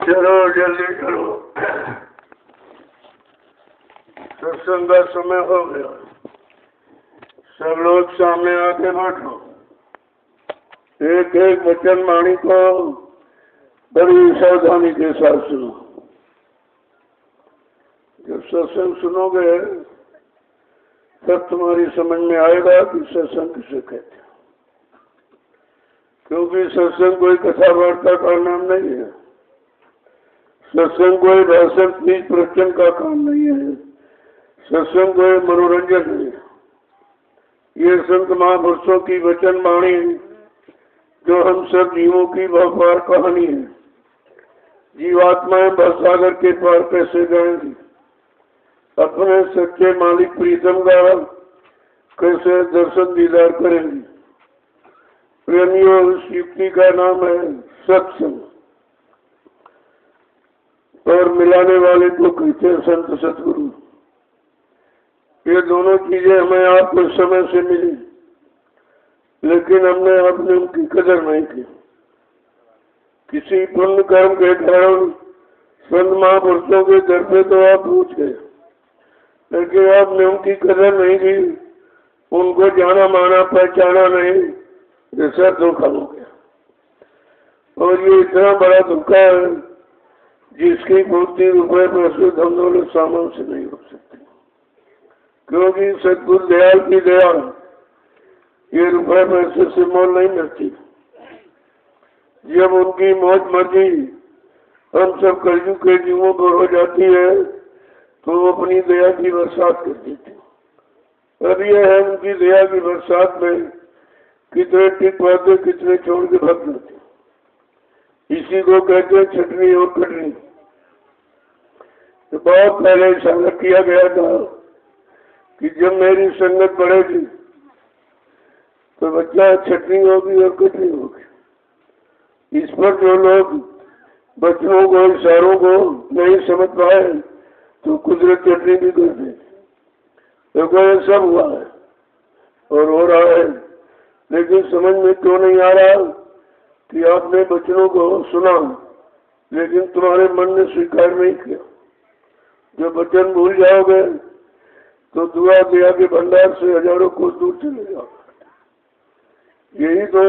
चलो जल्दी करो, सत्संग का समय हो गया। सब लोग सामने आके बैठो। एक एक वचन वाणी को बड़ी सावधानी के साथ सुनो। जब सत्संग सुनोगे तब तुम्हारी समझ में आएगा कि सत्संग किसे कहते हैं। क्योंकि सत्संग कोई कथा वार्ता का नाम नहीं है। सत्संग कोई भाषण स्पीच प्रवचन का काम नहीं है। सत्संग कोई मनोरंजन नहीं है। ये संत महापुरुषों की वचन वाणी जो हम सब जीवों की व्यापार कहानी है। जीवात्माएं भवसागर के पार कैसे जाएंगी, अपने सच्चे मालिक प्रीतम का कैसे दर्शन दीदार करेंगी। प्रेमियों, इस युक्ति का नाम है सत्संग और मिलाने वाले को कहते हैं संत सतगुरु। ये दोनों चीजें हमें आप कुछ समय से मिली, लेकिन हमने अपने उनकी कदर नहीं की। किसी पुण्य कर्म के कारण संत महापुरुषों के दर पे तो आप पहुंच गए, लेकिन आपने उनकी कदर नहीं की, उनको जाना माना पहचाना नहीं, जैसा धोखा हो गया। और ये इतना बड़ा धोखा है जिसकी पूर्ति रुपये पैसे धन दौलत सामान से नहीं हो सकती। क्योंकि सतगुरु दयाल की दया ये रुपये पैसे से मोल नहीं मिलती। जब उनकी मौज मर्जी हम सब कलयुग के जीवों पर हो जाती है तो वो अपनी दया की बरसात कर देती। अब यह है उनकी दया की बरसात में कितने टिक पाते, कितने छोड़ के भाग जाते। इसी को कहते हैं छटनी और कटनी। तो बहुत पहले इशारा किया गया था कि जब मेरी संगत बढ़ेगी तो बच्चा छटनी होगी और कटनी होगी। इस पर जो लोग बच्चों को इशारों को नहीं समझ पाए तो कुदरत चटनी भी कर देगी। देखो ये सब हुआ है और हो रहा है, लेकिन समझ में क्यों नहीं आ रहा कि आपने बच्चों को सुना लेकिन तुम्हारे मन ने स्वीकार नहीं किया। जब वचन भूल जाओगे तो दुआ दया के भंडार से हजारों कोस दूर चले जाओगे। यही तो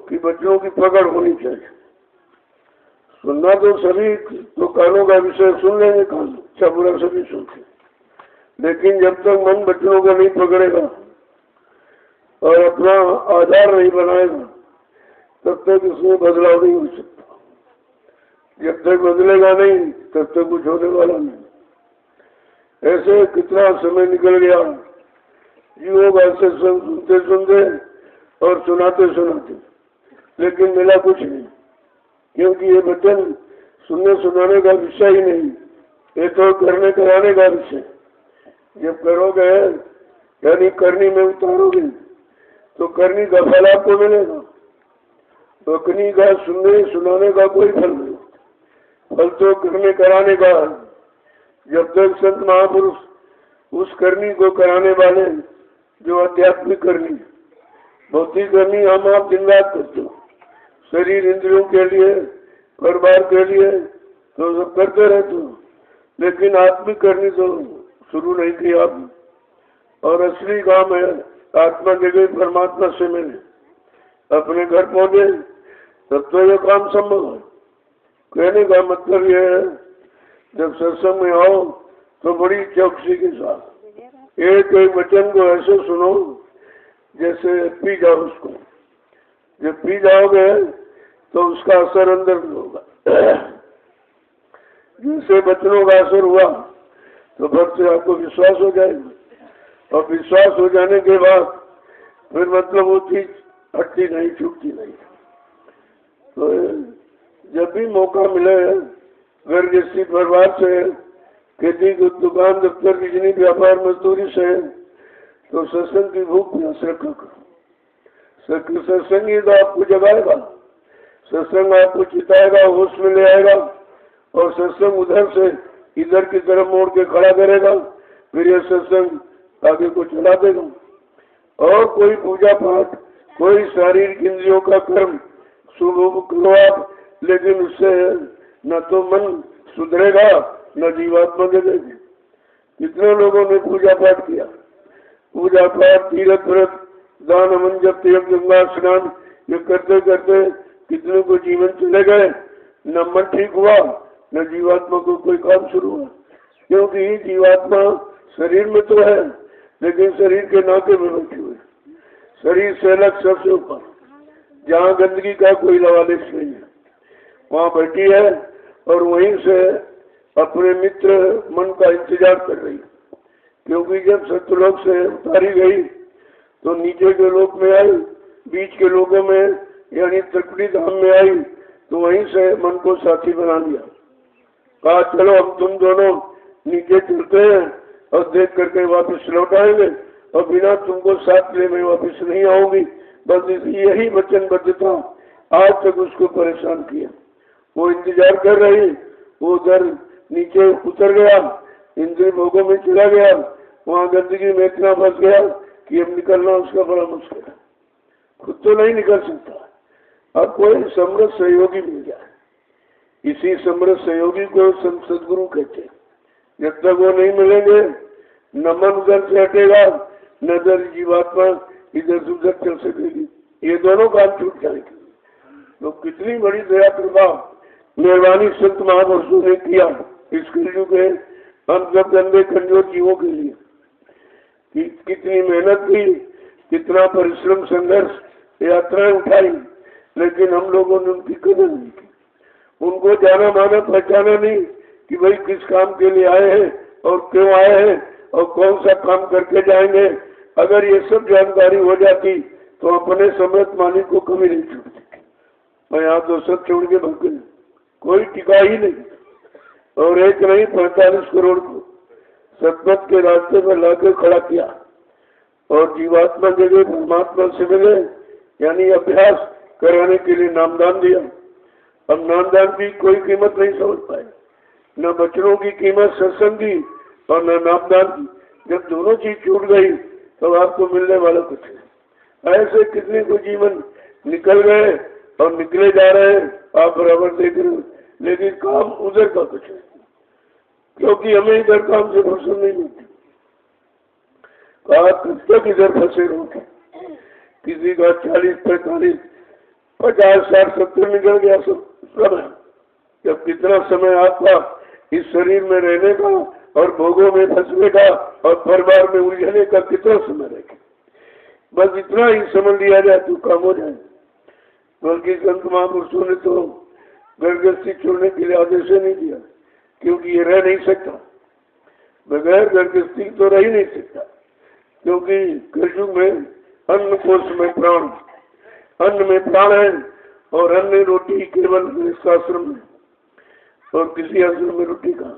कि बच्चों की पकड़ होनी चाहिए। सुनना तो सभी तो कानों का विषय सुन लेंगे, कान अच्छा बुरा सभी सुनते, लेकिन जब तक मन बच्चों का नहीं पकड़ेगा और अपना आधार नहीं बनाएगा तब तक इसमें बदलाव नहीं हो सकता। जब तक बदलेगा नहीं तब तक कुछ होने वाला नहीं। ऐसे कितना समय निकल गया जीवों का सत्संग सुनते सुनते और सुनाते सुनाते, लेकिन मिला कुछ नहीं। क्योंकि ये वचन सुनने सुनाने का विषय ही नहीं, ये तो करने कराने का विषय। जब करोगे यानी करनी में उतारोगे तो करनी का फल आपको मिलेगा। बकनी का सुनने सुनाने का कोई फल नहीं, फल तो करने कराने का। जब तक संत महापुरुष उस करनी को कराने वाले जो आध्यात्मिक करनी, भौतिक करनी हम आप दिन रात करते हो, शरीर इंद्रियों के लिए परिवार के लिए तो सब करते रहते हो, लेकिन आत्मिक करनी तो शुरू नहीं की आपने। और असली काम है आत्मा के गई परमात्मा से मिले, अपने घर पहुंचे तब तो ये काम संभव है। कहने का मतलब ये है जब सत्संग में आओ तो बड़ी चौकसी के साथ एक एक वचन को ऐसे सुनो जैसे पी जाओ उसको। जब पी जाओगे तो उसका असर अंदर में होगा। जैसे वचनों का असर हुआ तो भक्त से आपको विश्वास हो जाएगा, और विश्वास हो जाने के बाद फिर मतलब वो चीज हटती नहीं, छूटती नहीं। तो जब भी मौका मिले घर जैसी परिवार से, खेती की दुकान दफ्तर की जितनी व्यापार मजदूरी से, तो सत्संग की भूख प्यास रखा करो। सत्संग ही तो आपको जगाएगा, सत्संग आपको चिताएगा, होश में ले आएगा, और सत्संग उधर से इधर की तरफ मोड़ के खड़ा करेगा। फिर यह सत्संग आगे को चला देगा। और कोई पूजा पाठ, कोई शारीरिक इंद्रियों का कर्म शुभ करो आप, लेकिन उससे न तो मन सुधरेगा न जीवात्मा जगेगी। कितने लोगों ने पूजा पाठ किया, पूजा पाठ, तीर्थ व्रत, दान, अमन, जप, तप, गंगा स्नान, ये करते करते कितने को जीवन चले गए, न मन ठीक हुआ न जीवात्मा को कोई काम शुरू हुआ। क्योंकि जीवात्मा शरीर में तो है लेकिन शरीर के नाके में बैठी हुई, शरीर से अलग सबसे ऊपर, जहाँ गंदगी का कोई लवालिश नहीं है, वहाँ बैठी है और वहीं से अपने मित्र मन का इंतजार कर रही। क्योंकि जब सत्यलोक से उतारी गई तो नीचे के लोक में आई, बीच के लोगों में यानी त्रिकुटी धाम में आई, तो वहीं से मन को साथी बना लिया। कहा चलो हम तुम दोनों नीचे चलते हैं और देख करके वापस लौट आएंगे और बिना तुमको साथ ले मैं वापस नहीं आऊंगी। बस यही वचनबद्ध था, आज तक उसको परेशान किया। वो इंतजार कर रही, वो उधर नीचे उतर गया, इंद्रिय भोगों में चला गया, वहाँ गंदगी में इतना फंस गया कि अब निकलना उसका बड़ा मुश्किल है, खुद तो नहीं निकल सकता। अब कोई समृद्ध सहयोगी मिल जाए, इसी समृद्ध सहयोगी को सदगुरु कहते हैं। जब तक वो नहीं मिलेंगे न मन उधर से हटेगा न इधर जीवात्मा इधर से उधर चल सकेगी, ये दोनों काम छूट जाएंगे। तो कितनी बड़ी दया कृपा मेहरबानी संत महापुरुषों ने किया इस कलयुग में हम सब गंदे कमजोर जीवों के लिए। कितनी मेहनत की, कितना परिश्रम, संघर्ष, यात्राएं उठाई, लेकिन हम लोगों ने उनकी कदर नहीं की, उनको जाना माना पहचाना नहीं कि भाई किस काम के लिए आए हैं और क्यों आए हैं और कौन सा काम करके जाएंगे। अगर ये सब जानकारी हो जाती तो अपने समृद्ध मालिक को कभी नहीं छूटती। मैं यहाँ तो सब छोड़ के भाग गया, कोई टिका ही नहीं, और एक नहीं 45 करोड़ को सतपथ के रास्ते में लाकर खड़ा किया और जीवात्मा जगह परमात्मा से मिले, यानी अभ्यास कराने के लिए नामदान दिया। अब नामदान की कोई कीमत नहीं समझ पाए, न बच्चों की कीमत सत्संग की और न नामदान की। जब दोनों चीज छूट गई तो आपको मिलने वाला कुछ है। ऐसे कितने को जीवन निकल गए और निकले जा रहे हैं, आप बराबर देख रहे हो, लेकिन काम उधर का कुछ है, क्योंकि हमें इधर काम से फुर्सत नहीं मिलती। कहा कब तक इधर फंसे रहोगे। किसी का 40, 45, 50, 60, 70 निकल गया सब समय। जब कितना समय आपका इस शरीर में रहने का और भोगों में फंसने का और परिवार में उलझने का कितना समय रहेगा। बस इतना ही समझ लिया जाए तो काम हो जाए। बल्कि संत महापुरुषों ने तो गर्गस्थी छोड़ने के लिए आदेश नहीं दिया, क्योंकि ये रह नहीं सकता, बगैर गर्गस्थी तो रह ही नहीं सकता। क्योंकि कलयुग में अन्न कोश में प्राण, अन्न में प्राण है और अन्न रोटी केवल आश्रम में, और किसी आश्रम में रोटी का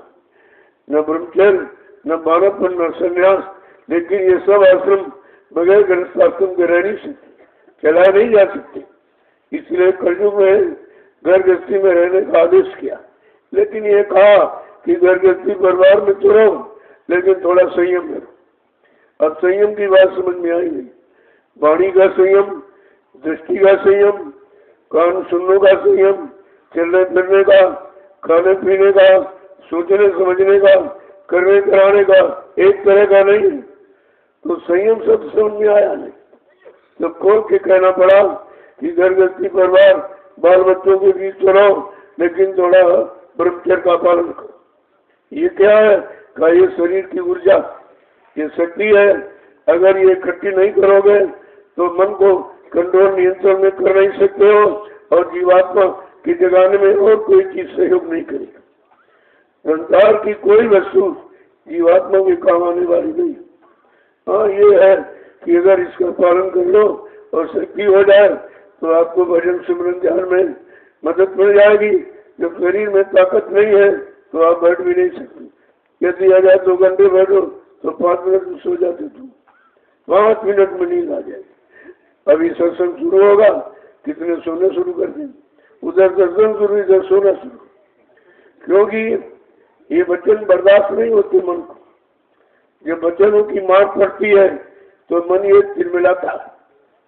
न ब्रह्मचर्य न बालकपन न संन्यास। लेकिन ये सब आश्रम बगैर गृहस्थाश्रम के रह नहीं सकते, चलाए नहीं जा सकते। इसलिए कलयुग में गर्गस्थी में रहने का आदेश किया, लेकिन ये कहा कि गर्गस्थी परिवार में तो रहो लेकिन थोड़ा संयम करो। अब संयम की बात समझ में आई नहीं। वाणी का संयम, दृष्टि का संयम, कान सुनने का संयम, चलने फिरने का, खाने पीने का, सोचने समझने का, करने कराने का एक तरह का नहीं। तो संयम सब समझ में आया नहीं, तो खोल के कहना पड़ा कि गर्गस्थी परिवार बाल बच्चों के बीच तो रहो लेकिन थोड़ा ब्रह्मचर्य का पालन करो। ये क्या है? का ये शरीर की ऊर्जा, ये शक्ति है। अगर ये इकट्ठी नहीं करोगे तो मन को कंट्रोल नियंत्रण में कर नहीं सकते हो और जीवात्मा की जगाने में और कोई चीज सहयोग नहीं करेगी। संसार की कोई वस्तु जीवात्मा के काम आने वाली नहीं। हाँ, ये है कि अगर इसका पालन कर लो और शक्ति हो जाए तो आपको भजन सिमरन ध्यान में मदद मिल जाएगी। जब शरीर में ताकत नहीं है तो आप बैठ भी नहीं सकते। यदि आ जाए 2 घंटे बैठो तो 5 मिनट में सो जाते, तुम 5 मिनट में नींद आ जाएगी। अभी सत्संग शुरू होगा, कितने सोने शुरू कर दें, उधर सत्संग शुरू, इधर सोना शुरू, क्योंकि ये वचन बर्दाश्त नहीं होते मन को। जब वचनों की मार पड़ती है तो मन ये तिलमिलाता है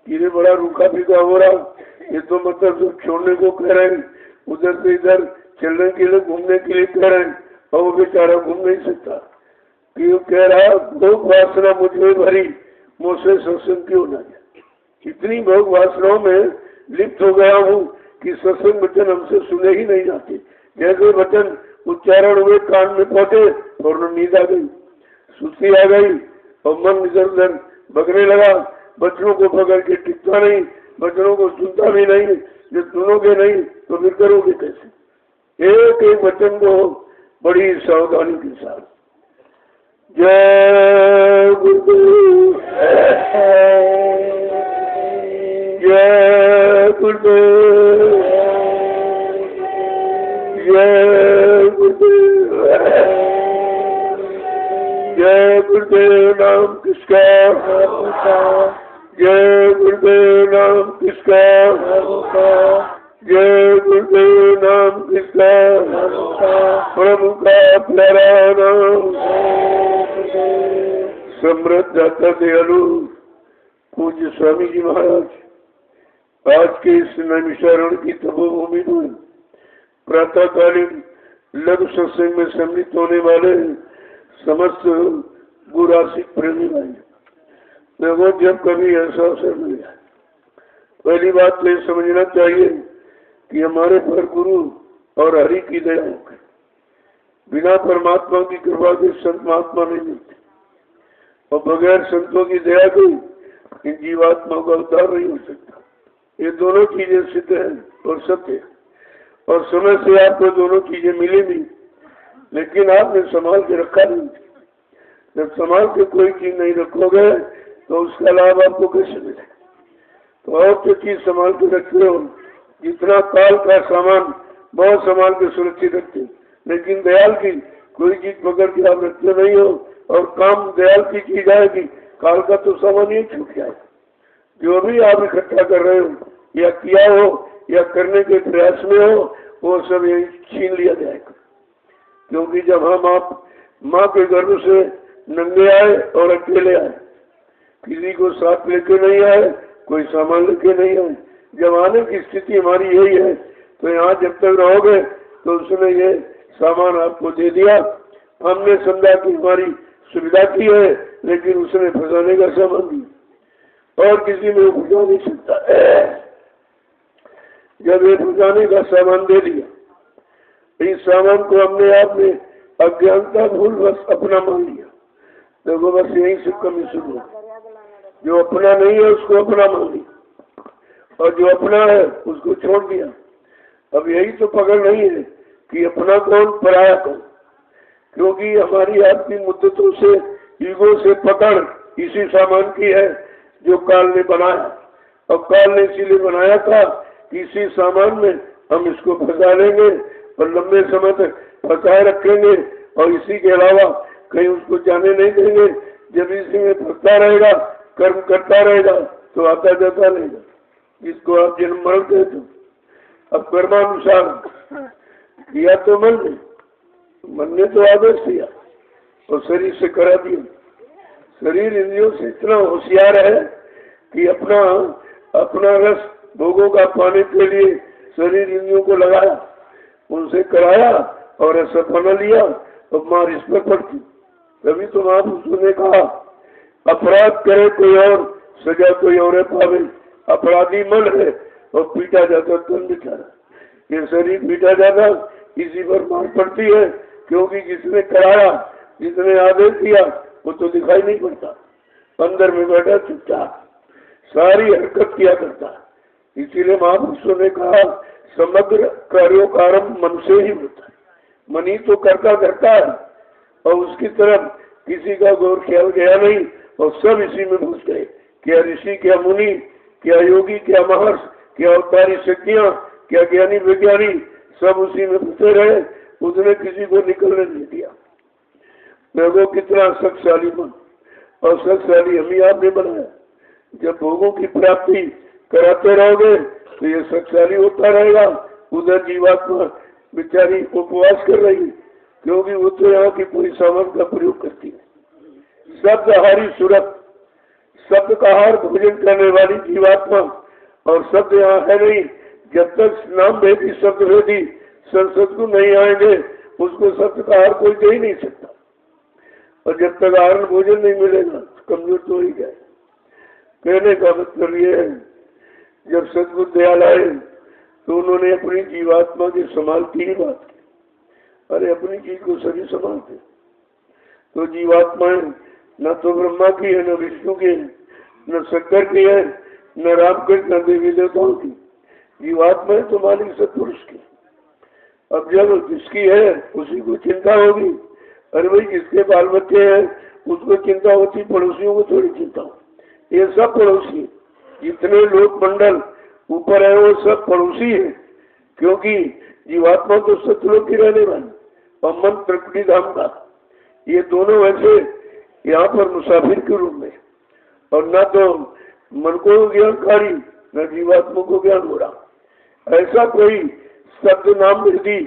कि ये बड़ा रूखा फीका हो रहा, ये तो मतलब सब छोड़ने को कह रहे हैं, उधर से इधर चलने के लिए घूमने के लिए कह रहे हैं और वो बेचारा घूम नहीं सकता। क्यों कह रहा भोग वासना मुझे भरी मुझसे सत्संग क्यों ना जाए। इतनी भोग वासनाओं में लिप्त हो गया हूँ कि सत्संग वचन हमसे सुने ही नहीं जाते। जैसे वचन उच्चारण हुए कान में पहुंचे और नींद आ गई, सुस्ती आ गई और मन इधर उधर भगने लगा। बच्चों को पकड़ के टिकता नहीं, बच्चों को सुनता भी नहीं। जब सुनोगे नहीं तो फिर करोगे कैसे। एक एक वचन को बड़ी सावधानी के साथ जय गुरुदेव जय गुरुदेव जय गुरुदेव जय गुरुदेव नाम किसका जय गुरुदेव नाम किसका जय गुरुदेव नाम किसका प्रभु का प्यारा नाम समृद्ध दाता दयालु पूज्य स्वामी जी महाराज आज के इस नैमिषारण्य की तपोभूमि में प्रातःकालीन लघु सत्संग में सम्मिलित होने वाले समस्त गुरासिक प्रेमी भाई देखो, जब कभी ऐसा अवसर मिला पहली बात तो ये समझना चाहिए कि हमारे पर गुरु और हरि की दया होगी। बिना परमात्मा की कृपा के संत महात्मा नहीं मिलते और बगैर संतों की दया के इन जीवात्माओं का उद्धार नहीं हो सकता। ये दोनों चीजें सिद्ध है और सत्य है और समय से आपको दोनों चीजें मिली भी, लेकिन आपने संभाल के रखा नहीं। जब संभाल के कोई चीज नहीं रखोगे तो उसका लाभ आपको कैसे मिले। तो और जो चीज संभाल के रखते हो, जितना काल का सामान बहुत संभाल के सुरक्षित रखते, लेकिन दयाल की कोई चीज पकड़ के आप रखते नहीं हो और काम दयाल की चीज आएगी, काल का तो सामान ही छूट जाए। जो भी आप इकट्ठा कर रहे हो या किया हो या करने के प्रयास में हो, वो सब यही छीन लिया जाएगा। क्योंकि जब हम आप माँ के गर्भ से नंगे आए और अकेले आए, किसी को साथ लेके नहीं आए, कोई सामान लेके नहीं आए। जब आने की स्थिति हमारी यही है तो यहाँ जब तक रहोगे तो उसने ये सामान आपको दे दिया। हमने समझा कि हमारी सुविधा की है, लेकिन उसने फंसाने का सामान दिया और किसी में फंसा नहीं सकता। जब ये फंसाने का सामान दे दिया, इस सामान को हमने आपने अज्ञानता भूल बस अपना मान लिया। देखो, बस यही से कमी शुरू है। जो अपना नहीं है उसको अपना मान लिया और जो अपना है उसको छोड़ दिया। अब यही तो पकड़ नहीं है कि अपना कौन पराया कौन, क्योंकि हमारी आपकी मुद्दतों से ईगो से पकड़ इसी सामान की है जो काल ने बनाया। और काल ने इसीलिए बनाया था कि इसी सामान में हम इसको फंसा लेंगे और लंबे समय तक फंसाए रखेंगे और इसी के अलावा कहीं उसको जाने नहीं देंगे। जब इसी में फंसता रहेगा, कर्म करता रहेगा तो आता जाता रहेगा, जिसको आप जन्म मरण कहते हो। अब कर्मानुसार किया तो मन ने तो आदेश दिया और शरीर से करा दिया। शरीर इंद्रियों से इतना होशियार है कि अपना रस भोगों का पाने के लिए शरीर इंद्रियों को लगाया, उनसे कराया और ऐसा बना लिया और मार इस पर पड़ती। तभी तो महापुरुषों ने कहा, अपराध करे कोई और सजा कोई और पावे। अपराधी मन है और पीटा जाता तन बेचारा। ये शरीर पीटा जाता इसी पर मार पड़ती है, क्योंकि जिसने कराया, जिसने आदेश दिया, वो तो दिखाई नहीं पड़ता। अंदर में बैठा चुपचाप सारी हरकत किया करता। इसीलिए महापुरुषों ने कहा, समग्र कार्यों का आरंभ मन से ही होता है। मन ही तो करता है और उसकी तरफ किसी का गौर ख्याल गया नहीं और सब इसी में घुस गए। क्या ऋषि, क्या मुनि, क्या योगी, क्या महर्ष, क्या अवतारी शक्तियां, क्या ज्ञानी विज्ञानी, सब उसी में घुसे रहे। उसने किसी को निकलने नहीं दिया। देखो कितना शक्तिशाली मन, और शक्तिशाली हम ही आपने बनाया। जब भोगों की प्राप्ति कराते रहोगे तो ये शक्तिशाली होता रहेगा। उधर जीवात्मा बेचारी उपवास कर रही है, क्योंकि वो तो यहाँ की पूरी सामान का प्रयोग करती है। शब्दहारी सूरत, शब्द का आहार भोजन करने वाली जीवात्मा, और शब्द यहाँ है नहीं। जब तक नाम भेदी शब्द भेदी सत्संग नहीं आएंगे उसको सत्य का आहार कोई दे ही नहीं सकता। और जब तक आहार भोजन नहीं मिलेगा कमजोर तो ही जाए। कहने का मतलब ये है, जब सदगुरु दयाल आए तो उन्होंने अपनी जीवात्मा की संभाल की ही बात की। अरे अपनी चीज को सभी संभालते, तो जीवात्माएं न तो ब्रह्मा की है, न विष्णु की है, न शंकर की है, न रामकृष्ण, न देवी देवताओं की। जीवात्माएं तो मालिक सत्पुरुष की। अब जब जिसकी है उसी को चिंता होगी। अरे भाई जिसके बाल बच्चे हैं उसको चिंता होती, पड़ोसियों को थोड़ी चिंता हो। ये सब पड़ोसी, जितने लोक मंडल ऊपर है वो सब पड़ोसी है, क्योंकि जीवात्मा तो सतलोक की रहने वाली और मन त्रिकुटी धाम का। ये दोनों वैसे यहाँ पर मुसाफिर के रूप में, और न तो मन को ज्ञानकारी न जीवात्मा को ज्ञान हो रहा। ऐसा कोई शब्द नाम वेदी,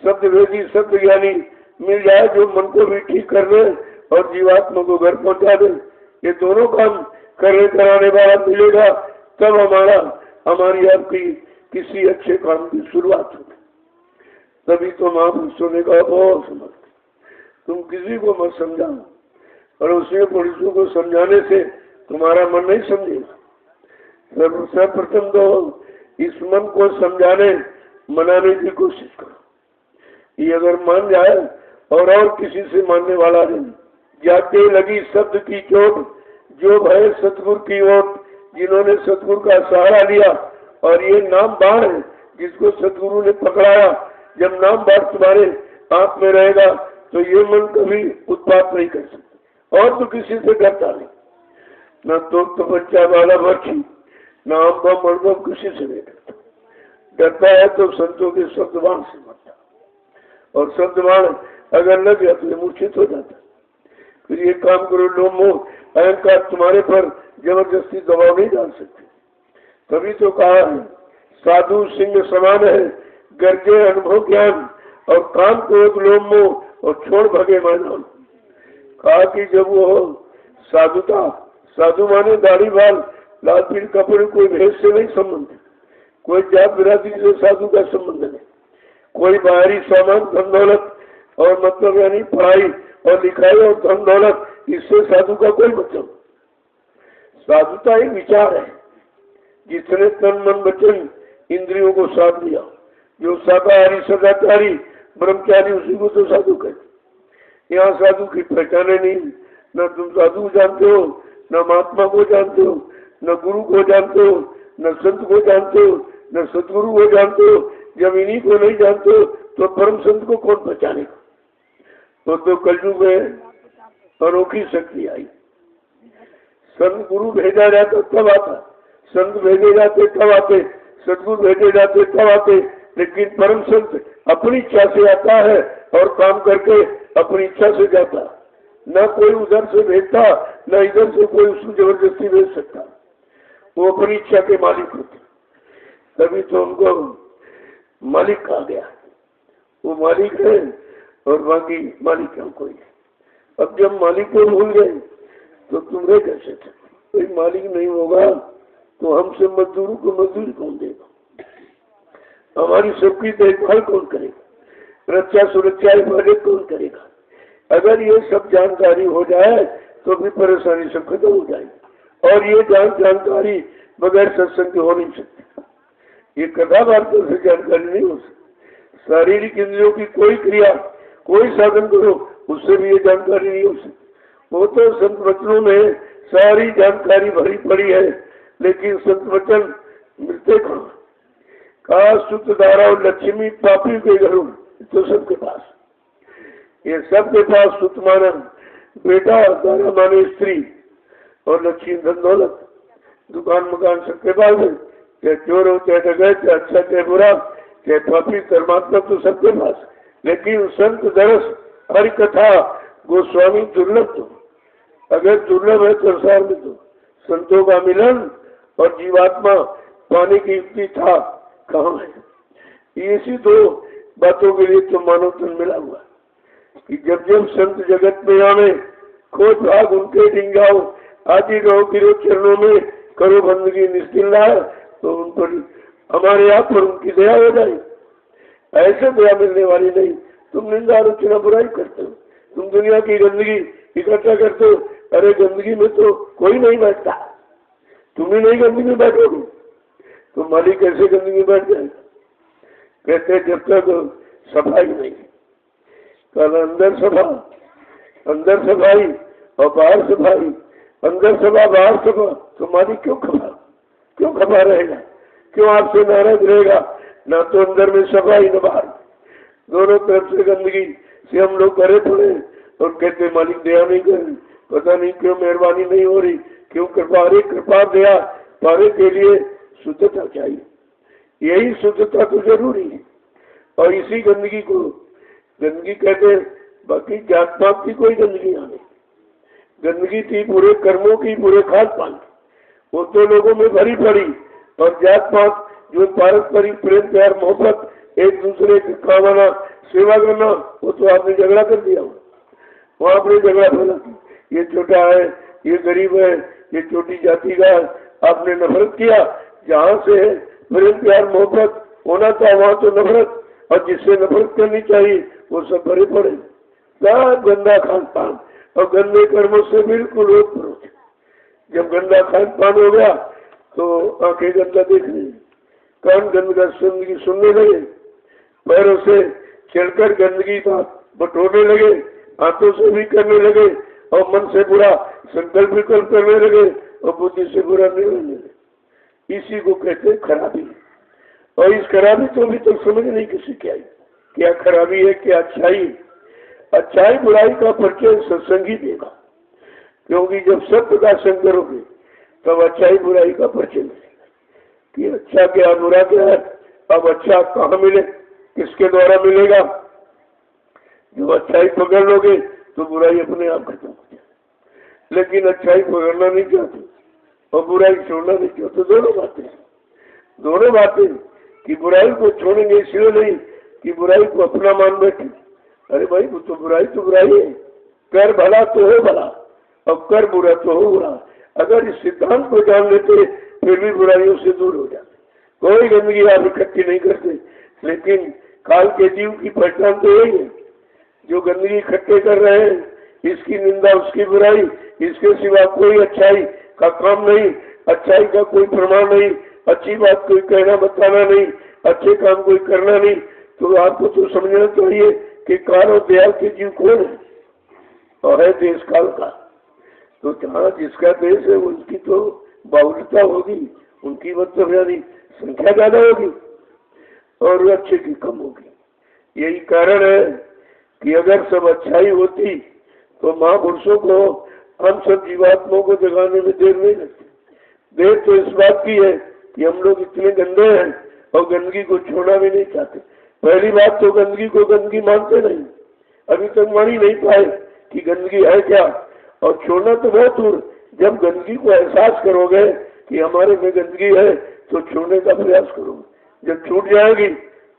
शब्द वेदी, शब्द ज्ञानी मिल जाए जो मन को भी ठीक कर ले और जीवात्मा को घर पहुंचा दे। ये दोनों काम करने कराने वाला मिलेगा तब हमारी आपकी किसी अच्छे काम की शुरुआत होगी। तभी तो महापुरुषों ने कहा बहुत समझ, तुम किसी को मत समझाओ, और उसमें पुरुषों को समझाने से तुम्हारा मन नहीं समझेगा। सर्वप्रथम तो इस मन को समझाने मनाने की कोशिश करो। ये अगर मान जाए और किसी से मानने वाला नहीं। जाते लगी शब्द की चोट, जो भय सतगुरु की ओट, जिन्होंने सतगुरु का सहारा लिया। और ये नाम बाण है जिसको सतगुरु ने पकड़ाया। जब नाम बाण तुम्हारे हाथ में रहेगा तो ये मन कभी उत्पात नहीं कर सकता, और तो किसी से डरता नहीं। न तो बच्चा वाला बच्ची, न आम मर्दों किसी से नहीं डरता। डरता है तो संतों के शब्दवान से मरता, और शब्दवान अगर लग गया तो मूर्छित हो जाता। फिर ये काम करो, लोभ मोह अहंकार तुम्हारे पर जबरदस्ती दबाव नहीं डाल सकते। तभी तो कहा है साधु सिंह समान है, गर्जे अनुभव ज्ञान, और काम क्रोध लोभ मोह और छोड़ भगे मानव। कहा कि जब वो साधुता, साधु माने दाढ़ी बाल लाल पील कपड़े, कोई भेद से नहीं संबंध, कोई जात बिरादरी से साधु का संबंध नहीं, कोई बाहरी सामान धन दौलत और मतलब यानी पढ़ाई और लिखाई और धन दौलत, इससे साधु का कोई मतलब। साधुता ही विचार है, जिसने तन मन वचन इंद्रियों को साध दिया। जो शाकाहारी सदाचारी ब्रह्मचारी उसी को तो साधु कहते। यहाँ साधु की पहचाने नहीं, न तुम साधु जानते हो, न महात्मा को जानते हो, न गुरु को जानते हो, न संत को जानते हो, न सतगुरु को जानते हो। जब इन्हीं को नहीं जानते हो तो परम संत को कौन पहचानेगा। तो कलयुग में अनोखी शक्ति आई। संत गुरु भेजा जाता तब आता, संत भेजे जाते तब आते, सतगुरु भेजे जाते तब आते, लेकिन परम संत अपनी इच्छा से आता है और काम करके अपनी इच्छा से जाता। न कोई उधर से भेजता, न इधर से कोई उसको जबरदस्ती भेज सकता। वो अपनी इच्छा के मालिक होते, तभी तो उनको मालिक कहा गया। वो मालिक है और बाकी मालिक क्या कोई है। अब जब मालिक को भूल गए तो तुम रह कैसे थे। कोई मालिक नहीं होगा तो हमसे मजदूरों को मजदूरी कौन देगा, हमारी सबकी देखभाल कौन करेगा, रक्षा सुरक्षा हिफाजत कौन करेगा। अगर ये सब जानकारी हो जाए तो भी परेशानी सब खत्म हो जाएगी। और ये जानकारी बगैर सत्संग हो नहीं सकती। ये कथा वार्ता से जानकारी नहीं हो सकती। शारीरिक इंद्रियों की कोई क्रिया, कोई साधन करो, उससे भी ये जानकारी नहीं हो सकती। वो तो संत वचनों में सारी जानकारी भरी पड़ी है, लेकिन संत वचन मिलते कहाँ। कहा शुद्ध धारा और लक्ष्मी पापी के घरों, तो सबके पास, ये सबके पास शुद्ध माना बेटा, धारा माने स्त्री, और लक्ष्मी धन दौलत, दुकान मकान सबके पास है। चाहे चोर हो, चाहे डकैत, चाहे अच्छा चाहे बुरा, चाहे पापी परमात्मा, तो सबके पास। लेकिन संत दरस हरि कथा गोस्वामी दुर्लभ। तो अगर दुर्लभ है संसार में तो संतों का मिलन और जीवात्मा पाने की युक्ति था कहाँ है। इसी दो बातों के लिए तो मानव तन मिला हुआ कि जब जब संत जगत में आवे, खोज भाग उनके डिंगाओ, आदि रहो गिरो चरणों में, करो बंदगी निश्चिल्ला, तो उन पर हमारे आप पर उनकी दया हो जाए। ऐसे दया मिलने वाली नहीं। तुम निंदा आलोचना बुराई करते हो, तुम दुनिया की गंदगी इकट्ठा करते हो। अरे गंदगी में तो कोई नहीं बैठता, तुम ही नहीं गंदगी में बैठोगे तो मालिक कैसे गंदगी में बैठ जाएगा। कहते जब तक सफाई नहीं, कल अंदर सफाई और बाहर सफाई, अंदर सफा बाहर सफा, तो मालिक क्यों खफा रहेगा, क्यों आपसे नाराज रहेगा। ना तो अंदर में सफाई न बाहर, दोनों तरफ से गंदगी से हम लोग करे पड़े और कहते मालिक दया नहीं कर, पता नहीं क्यों मेहरबानी नहीं हो रही, क्यों कृपा दया पाने के लिए शुद्धता चाहिए। यही शुद्धता तो जरूरी है। और इसी गंदगी को गंदगी कहते हैं। बाकी जात पात की कोई गंदगी नहीं, गंदगी थी बुरे कर्मों की, बुरे खान पान की, वो तो लोगों में भरी पड़ी। और जात पात जो पारस्परिक प्रेम प्यार मोहब्बत, एक दूसरे के कामना सेवा करना, वो तो आपने झगड़ा कर दिया, वहाँ आपने झगड़ा फैला, ये छोटा है, ये गरीब है, ये छोटी जाति का, आपने नफरत किया। जहाँ से प्रेम प्यार मोहब्बत होना था वहाँ तो नफरत, और जिससे नफरत करनी चाहिए वो सब भरे पड़े। गंदा खान पान और गंदे कर्मों से बिल्कुल ओतप्रोत। जब गंदा खान पान हो गया तो आंखें गंदा देखने, कान गंदा सुनने लगे, पैरों से चलकर गंदगी का बटोरने लगे, हाथों से भी करने लगे, और मन से बुरा संकल्प विकल्प करने लगे, और बुद्धि से बुरा निर्णय लगे। इसी को कहते हैं खराबी। और इस खराबी तो अभी तक समझ नहीं किसी की आई, क्या खराबी है क्या अच्छाई। अच्छाई बुराई का परिचय सत्संगी देगा, क्योंकि जब सत्य का संग करोगे तब अच्छाई बुराई का परिचय मिलेगा कि अच्छा क्या बुरा क्या है। अब अच्छा कहाँ मिले, किसके द्वारा मिलेगा। जब अच्छाई पकड़ लोगे तो बुराई अपने आप खत्म हो जाए, लेकिन अच्छाई पकड़ना नहीं चाहते और बुराई छोड़ना नहीं चाहते। दोनों बातें कि बुराई को छोड़ेंगे इसलिए नहीं कि बुराई को अपना मान बैठे। अरे भाई वो तो बुराई है, कर भला तो हो भला और कर बुरा तो हो बुरा। अगर इस सिद्धांत को जान लेते फिर भी बुराइयों से दूर हो जाते। कोई गंदगी आप इकट्ठी नहीं करते, लेकिन काल के जीव की पहचान तो यही है, जो गंदगी इकट्ठे कर रहे हैं, इसकी निंदा उसकी बुराई, इसके सिवा कोई अच्छाई का काम नहीं, अच्छाई का कोई प्रमाण नहीं, अच्छी बात कोई कहना बताना नहीं, अच्छे काम कोई करना नहीं। तो आपको तो समझना चाहिए कि काल और दयाल के जीव कौन है, और है देश काल का। तो जहाँ जिसका देश है उनकी तो बाहुल्यता होगी, उनकी मतलब यानी संख्या ज्यादा होगी और अच्छे की कम होगी। यही कारण है कि अगर सब अच्छाई होती तो महापुरुषों को हम सब जीवात्माओं को जगाने में देर नहीं लगती। देर तो इस बात की है कि हम लोग इतने गंदे हैं और गंदगी को छोड़ना भी नहीं चाहते। पहली बात तो गंदगी को गंदगी मानते नहीं, अभी तक मान ही नहीं पाए कि गंदगी है क्या, और छोड़ना तो बहुत दूर। जब गंदगी को एहसास करोगे कि हमारे में गंदगी है तो छोड़ने का प्रयास करोगे। जब छूट जाएगी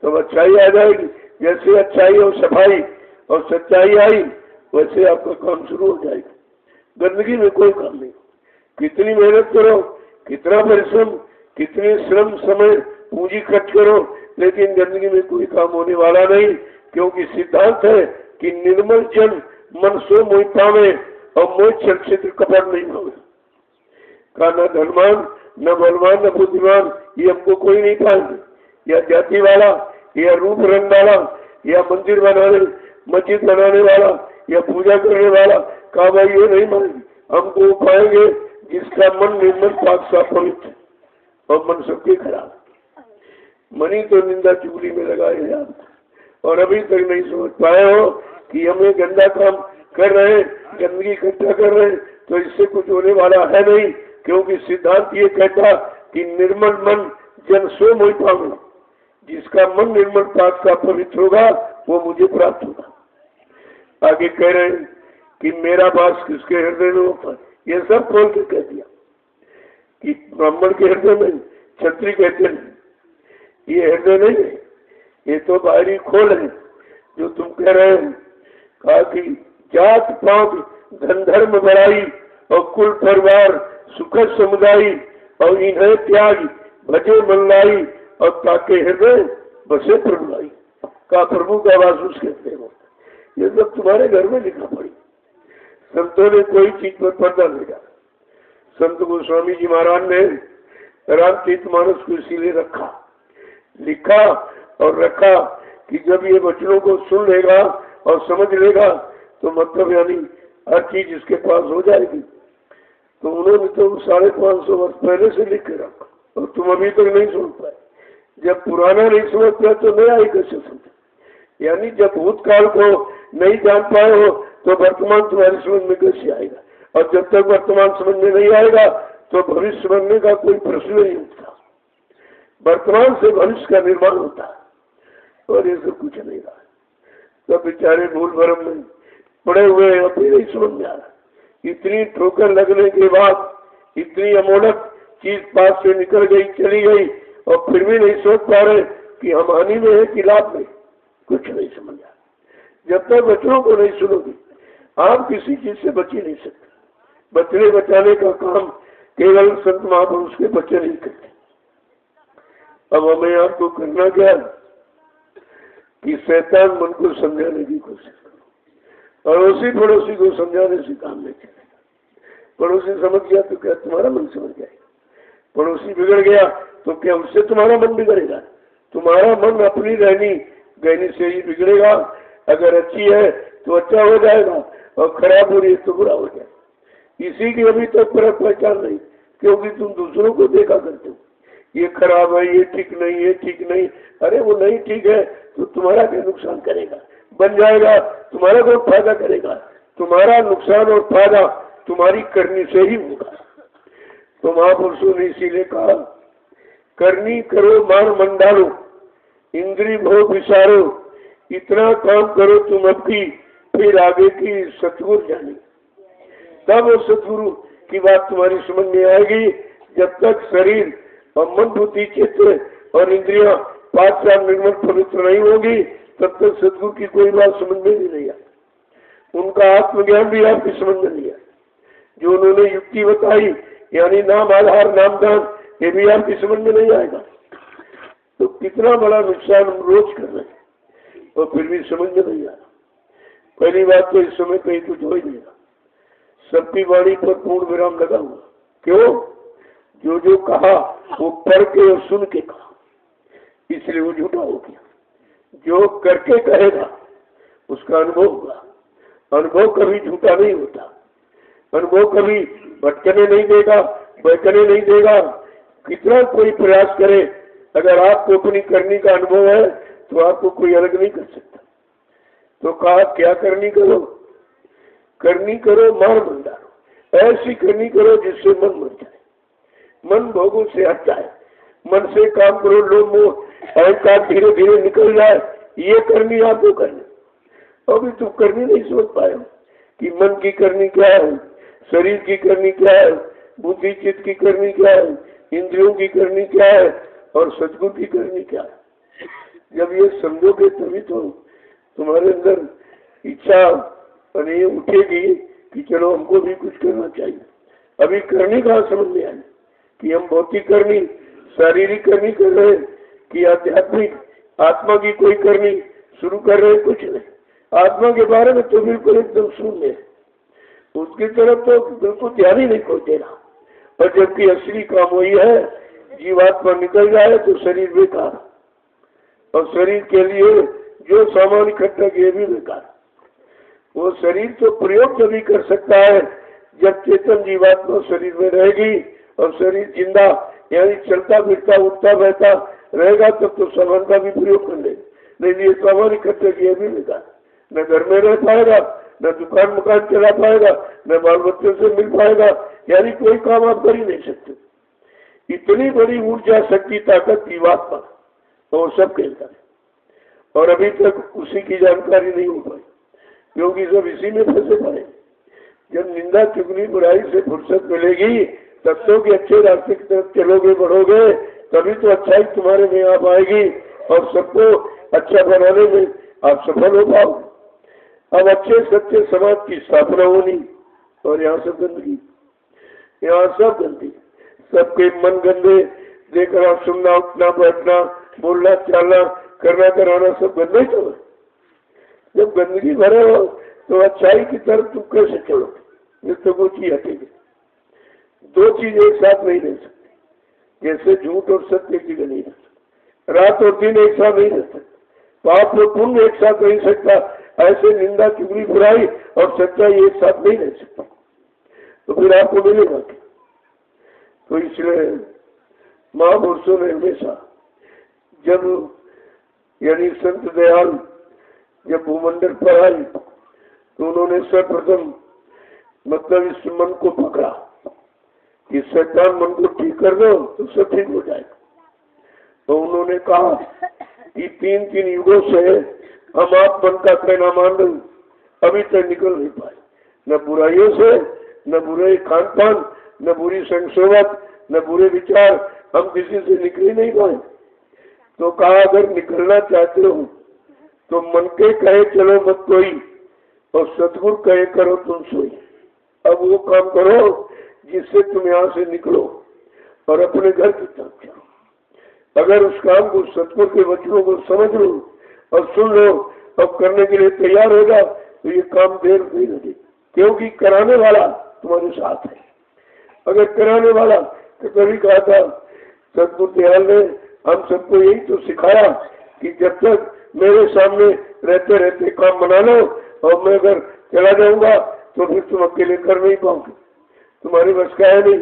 तब अच्छाई आ जाएगी। जैसे अच्छाई और सफाई और सच्चाई आई वैसे आपका काम शुरू हो जाएगा। गंदगी में कोई काम नहीं, कितनी मेहनत करो, कितना परिश्रम, कितने श्रम समय पूंजी खर्च करो, लेकिन गंदगी में कोई काम होने वाला नहीं। क्योंकि सिद्धांत है कि निर्मल जन मन सो मोहि पावे और मोह छल छिद्र कपट नहीं होगा। का न धनवान न बलवान न बुद्धिमान ये हमको कोई नहीं पाएंगे, या जाति वाला या रूप रंग वाला या मंदिर बनाने मस्जिद बनाने वाला या पूजा करने वाला का भाई ये नहीं मानेंगे। हमको पाएंगे जिसका मन निर्मल पाक सा पवित्र और मन सबके खराब। मनी तो निंदा चुगली में लगाए आप, और अभी तक नहीं समझ पाए हो कि हमें गंदा काम कर रहे हैं, गंदगी इकट्ठा कर रहे हैं, तो इससे कुछ होने वाला है नहीं। क्योंकि सिद्धांत ये कहता कि निर्मल मन जन सो मोहि पावे, जिसका मन निर्मल पाक सा पवित्र होगा वो मुझे प्राप्त होगा। आगे कह रहे हैं कि मेरा वास किसके हृदय में होता, ये सब खोल के कह दिया कि ब्राह्मण के हृदय में, क्षत्रिय कहते हैं ये हृदय नहीं है, ये तो बाहरी खोल है जो तुम कह रहे हैं। कहा कि जात पात धन धर्म बड़ाई और कुल परिवार सुखद समुदाय और इन्हें त्याग भजे मन लाई और ताके हृदय बसे प्रभुलाई। का प्रभु का वास उसके प्रेम होता है। ये सब तुम्हारे घर में लिखा पड़ी। संतों ने कोई चीज पर पर्दा नहीं डाला। संत गोस्वामी जी महाराज ने रामचरितमानस को इसीलिए रखा, लिखा और रखा कि जब ये वचनों को सुन लेगा और समझ लेगा तो मतलब यानी हर चीज इसके पास हो जाएगी। तो उन्होंने तो 550 वर्ष पहले से लिख के रखा और तुम अभी तक नहीं सुन पाए। जब पुराना नहीं समझ पाए तो नया ही कैसे समझे? यानी जब भूतकाल को नहीं जान पाए हो तो वर्तमान तुम्हारी समझ में कैसे आएगा? और जब तक वर्तमान समझ में नहीं आएगा तो भविष्य बनने का कोई प्रश्न नहीं उठता। वर्तमान से भविष्य का निर्माण होता है और ये सब कुछ नहीं रहा। सब बेचारे भूल भरम में पड़े हुए हैं, अभी नहीं समझ में आ रहा। इतनी ठोकर लगने के बाद इतनी अमोलक चीज पास से निकल गई, चली गई, और फिर भी नहीं सोच पा रहे कि हम हानि में है कि लाभ में। कुछ नहीं समझ आ। जब तक बच्चों को नहीं सुनोगे आप किसी चीज से बच ही नहीं सकते। बचने बचाने का काम केवल संत महापुरुष के बच्चे नहीं करते। अब हमें आपको करना क्या कि शैतान मन को समझाने की कोशिश करो, और उसी पड़ोसी को समझाने से काम नहीं चलेगा। पड़ोसी समझ गया तो क्या तुम्हारा मन समझ जाएगा? पड़ोसी बिगड़ गया तो क्या उससे तुम्हारा मन बिगड़ेगा? तुम्हारा मन अपनी रहनी गहनी से ही बिगड़ेगा। अगर अच्छी है तो अच्छा हो जाएगा और खराब हो रही है तो बुरा हो जाएगा। इसी की अभी तक फर्क पहचान नहीं, क्योंकि तुम दूसरों को देखा करते हो, ये खराब है, ये ठीक नहीं, ये ठीक नहीं। अरे वो नहीं ठीक है तो तुम्हारा क्या नुकसान करेगा? बन जाएगा, तुम्हारा कोई फायदा करेगा? तुम्हारा नुकसान और फायदा तुम्हारी करनी से ही होगा। तो महापुरुषों ने इसीलिए कहा, करनी करो मान मंडालो, इंद्री भोग विचारो, इतना काम करो तुम अब की, फिर आगे की सतगुरु जाने। तब वो सतगुरु की बात तुम्हारी समझ में आएगी। जब तक शरीर और मन बुद्धि चित्त और इंद्रियां 5 साल निर्मल पवित्र नहीं होगी तब तक सतगुरु की कोई बात समझ में नहीं आई। उनका आत्मज्ञान भी आपकी समझ में नहीं आया। जो उन्होंने युक्ति बताई यानी नाम आधार नामदान, ये भी आपकी समझ में नहीं आएगा। तो कितना बड़ा नुकसान हम रोज कर रहे हैं और फिर भी समझ में नहीं आ रहा। पहली बात तो इस समय कहीं कुछ हो ही नहीं रहा। सबकी वाणी पर पूर्ण विराम लगा हुआ। क्यों? जो जो कहा वो पढ़ के और सुन के कहा, इसलिए वो झूठा हो गया। जो करके कहेगा उसका अनुभव होगा। अनुभव कभी झूठा नहीं होता। अनुभव कभी भटकने नहीं देगा, बहकने नहीं देगा। कितना कोई प्रयास करे, अगर आपको अपनी करनी का अनुभव है तो आपको कोई अलग नहीं कर सकता। तो कहा क्या करनी करो? करनी करो मान मंडालो, ऐसी करनी करो जिससे मन मर जाए, मन भोगों से हट जाए। मन से काम करो, लोभ मोह अहंकार धीरे धीरे निकल जाए। ये करनी आपको करनी। अभी तुम करनी नहीं सोच पाए हो कि मन की करनी क्या है, शरीर की करनी क्या है, बुद्धि चित्त की करनी क्या है, इंद्रियों की करनी क्या है और सतगुरु की करनी क्या है। जब ये समझोगे तभी तो तुम्हारे अंदर इच्छा नहीं उठेगी कि चलो हमको भी कुछ करना चाहिए। अभी करनी कहाँ समझ में आई कि हम भौतिक करनी, शारीरिक करनी कर रहे हैं कि आध्यात्मिक आत्मा की कोई करनी शुरू कर रहे हैं? कुछ नहीं। आत्मा के बारे में तो बिल्कुल एकदम शून्य है, उसकी तरफ तो बिल्कुल ध्यान ही नहीं कोई दे रहा। और जबकि असली काम वही है, जीवात्मा निकल जाए तो शरीर बेकार, और शरीर के लिए जो सामान इकट्ठा किए भी बेकार। वो शरीर तो प्रयोग तभी कर सकता है जब चेतन जीवात्मा शरीर में रहेगी और शरीर जिंदा यानी चलता फिरता उठता बहता रहेगा, तब तो सामान का भी प्रयोग कर लेगा। नहीं ये सामान इकट्ठा किए भी बेकार। न घर में रह पाएगा, न दुकान मकान चला पाएगा, न बाल बच्चों से मिल पाएगा, यानी कोई काम आप कर ही नहीं सकते। इतनी बड़ी ऊर्जा शक्ति ताकत जीवात्मा और सब कहता है, और अभी तक उसी की जानकारी नहीं हो पाई, क्योंकि सब इसी में फंसे पड़े। जब निंदा चुगली बुराई से फुर्सत मिलेगी तब तो कि अच्छे रास्ते की तरफ चलोगे बढ़ोगे, तभी तो अच्छाई तुम्हारे में आ पाएगी और सबको अच्छा बनाने में आप सफल हो पाओगे। अब अच्छे सच्चे समाज की स्थापना होनी, और यहाँ सब गंदगी, यहाँ सब गंदगी, सबके मन गंदे, देखना सुनना उठना बैठना बोलना चलना करना कराना सब गंदा ही तो है। जब गंदगी भरे हो तो अच्छाई की तरफ तुम कैसे चलोगे? जब तक वो चीज हटेगी। दो चीज एक साथ नहीं रह सकती, जैसे झूठ और सत्य एक जगह नहीं रह सकते, रात और दिन एक साथ नहीं रह सकते, पाप और पुण्य एक साथ नहीं सकता, ऐसे निंदा चुगली बुराई और सच्चाई एक साथ नहीं रह सकता। तो फिर आपको मिलेगा क्या? तो इसलिए महापुरुषों ने हमेशा, जब यानी संत दयाल जब भूमंडल पर आए तो उन्होंने सर्वप्रथम मतलब इस मन को पकड़ा कि शैतान मन को ठीक कर दो तो सब ठीक हो जाएगा। तो उन्होंने कहा कि 3 युगों से हम आप मन का कहना मान रहे, अभी तक निकल नहीं पाए, न बुराइयों से, न बुरे खान पान, न बुरी संसोवत, न बुरे विचार, हम किसी से निकल नहीं पाए। तो कहा अगर निकलना चाहते हो तो मन के कहे चलो मत कोई, और सतगुरु कहे करो तुम सोई। अब वो काम करो जिससे तुम यहाँ से निकलो और अपने घर की तरफ जाओ। अगर उस काम को सतगुरु के वचनों को समझ लो और सुन लो और करने के लिए तैयार हो जाओ तो ये काम देर नहीं लगे, क्योंकि कराने वाला तुम्हारे साथ है। अगर कराने वाला तो कभी कहा था सतगुरु दयाल ने हम सबको यही तो सिखाया कि जब तक मेरे सामने रहते रहते काम बना लो, और मैं अगर चला जाऊंगा तो फिर तुम अकेले कर नहीं पाओगे, तुम्हारी बस का है नहीं,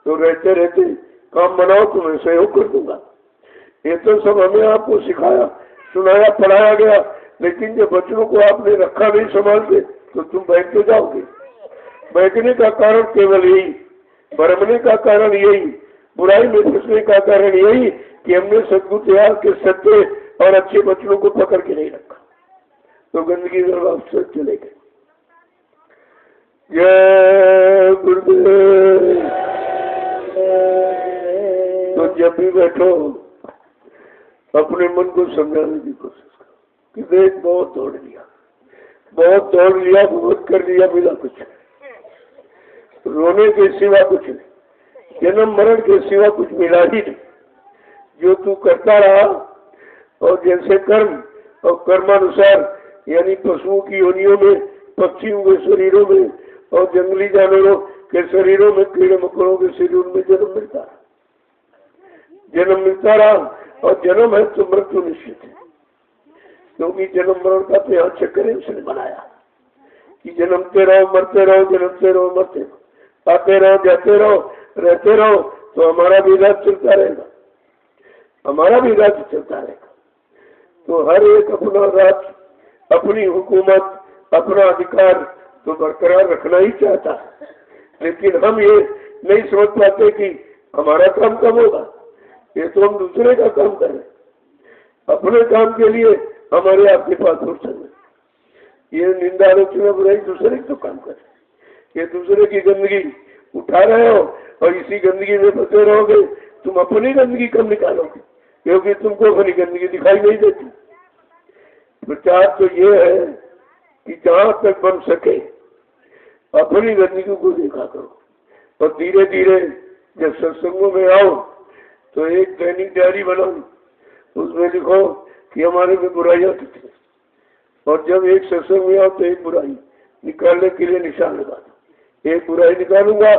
तो रहते रहते काम बनाओ तो मैं सहयोग कर दूंगा। ये तो सब हमें आपको सिखाया, सुनाया, पढ़ाया गया, लेकिन जब बच्चों को आपने रखा नहीं संभाल के तो तुम बैठते जाओगे। बैठने का कारण केवल यही, भरमने का कारण यही, बुराई में फंसने का कारण यही कि हमने सतगुरु दयाल के सत्य और अच्छे बच्चों को पकड़ के नहीं रखा, तो गंदगी से चले गए। जय गुरुदेव। तो जब भी बैठो अपने मन को समझाने की कोशिश करो कि देख बहुत दौड़ लिया, बहुत दौड़ लिया, बहुत कर लिया, मिला कुछ नहीं, रोने के सिवा कुछ नहीं, जन्म मरण के सिवा कुछ मिला ही नहीं। जो तू करता रहा और जैसे कर्म और कर्मानुसार यानी पशुओं की योनियों में, पक्षियों के शरीरों में और जंगली जानवरों के शरीरों में, कीड़े मकोड़ों के शरीरों में जन्म मिलता रहा, जन्म मिलता रहा, और जन्म है तो मृत्यु निश्चित है, क्योंकि जन्म मरण का तो यहाँ चक्कर है उसने बनाया कि जन्मते रहो मरते रहो, जन्मते रहो मरते रहो, आते रहो जाते रहो, रहते रहो, तो हमारा भी राज चलता रहेगा, हमारा भी राज्य चलता रहेगा। तो हर एक अपना राज्य, अपनी हुकूमत, अपना अधिकार तो बरकरार रखना ही चाहता है, लेकिन हम ये नहीं समझ पाते कि हमारा काम कब होगा। ये तो हम दूसरे का काम कर रहे हैं, अपने काम के लिए हमारे आपके पास फुर्सत है। ये निंदा आलोचना बुराई दूसरे तो काम कर रहे, ये दूसरे की गंदगी उठा रहे हो और इसी गंदगी में फंसे रहोगे। तुम अपनी गंदगी कब निकालोगे, क्योंकि तुमको अपनी गंदगी दिखाई नहीं देती। प्रचार तो ये है कि जहां तक बन सके अपनी गंदगी को देखा करो, और धीरे धीरे जब सत्संगों में आओ तो एक दैनिक डायरी बनाओ, उसमें लिखो कि हमारे में बुराइयां कितनी, और जब एक सत्संग में आओ तो एक बुराई निकालने के लिए निशान लगा दो, एक बुराई निकालूंगा,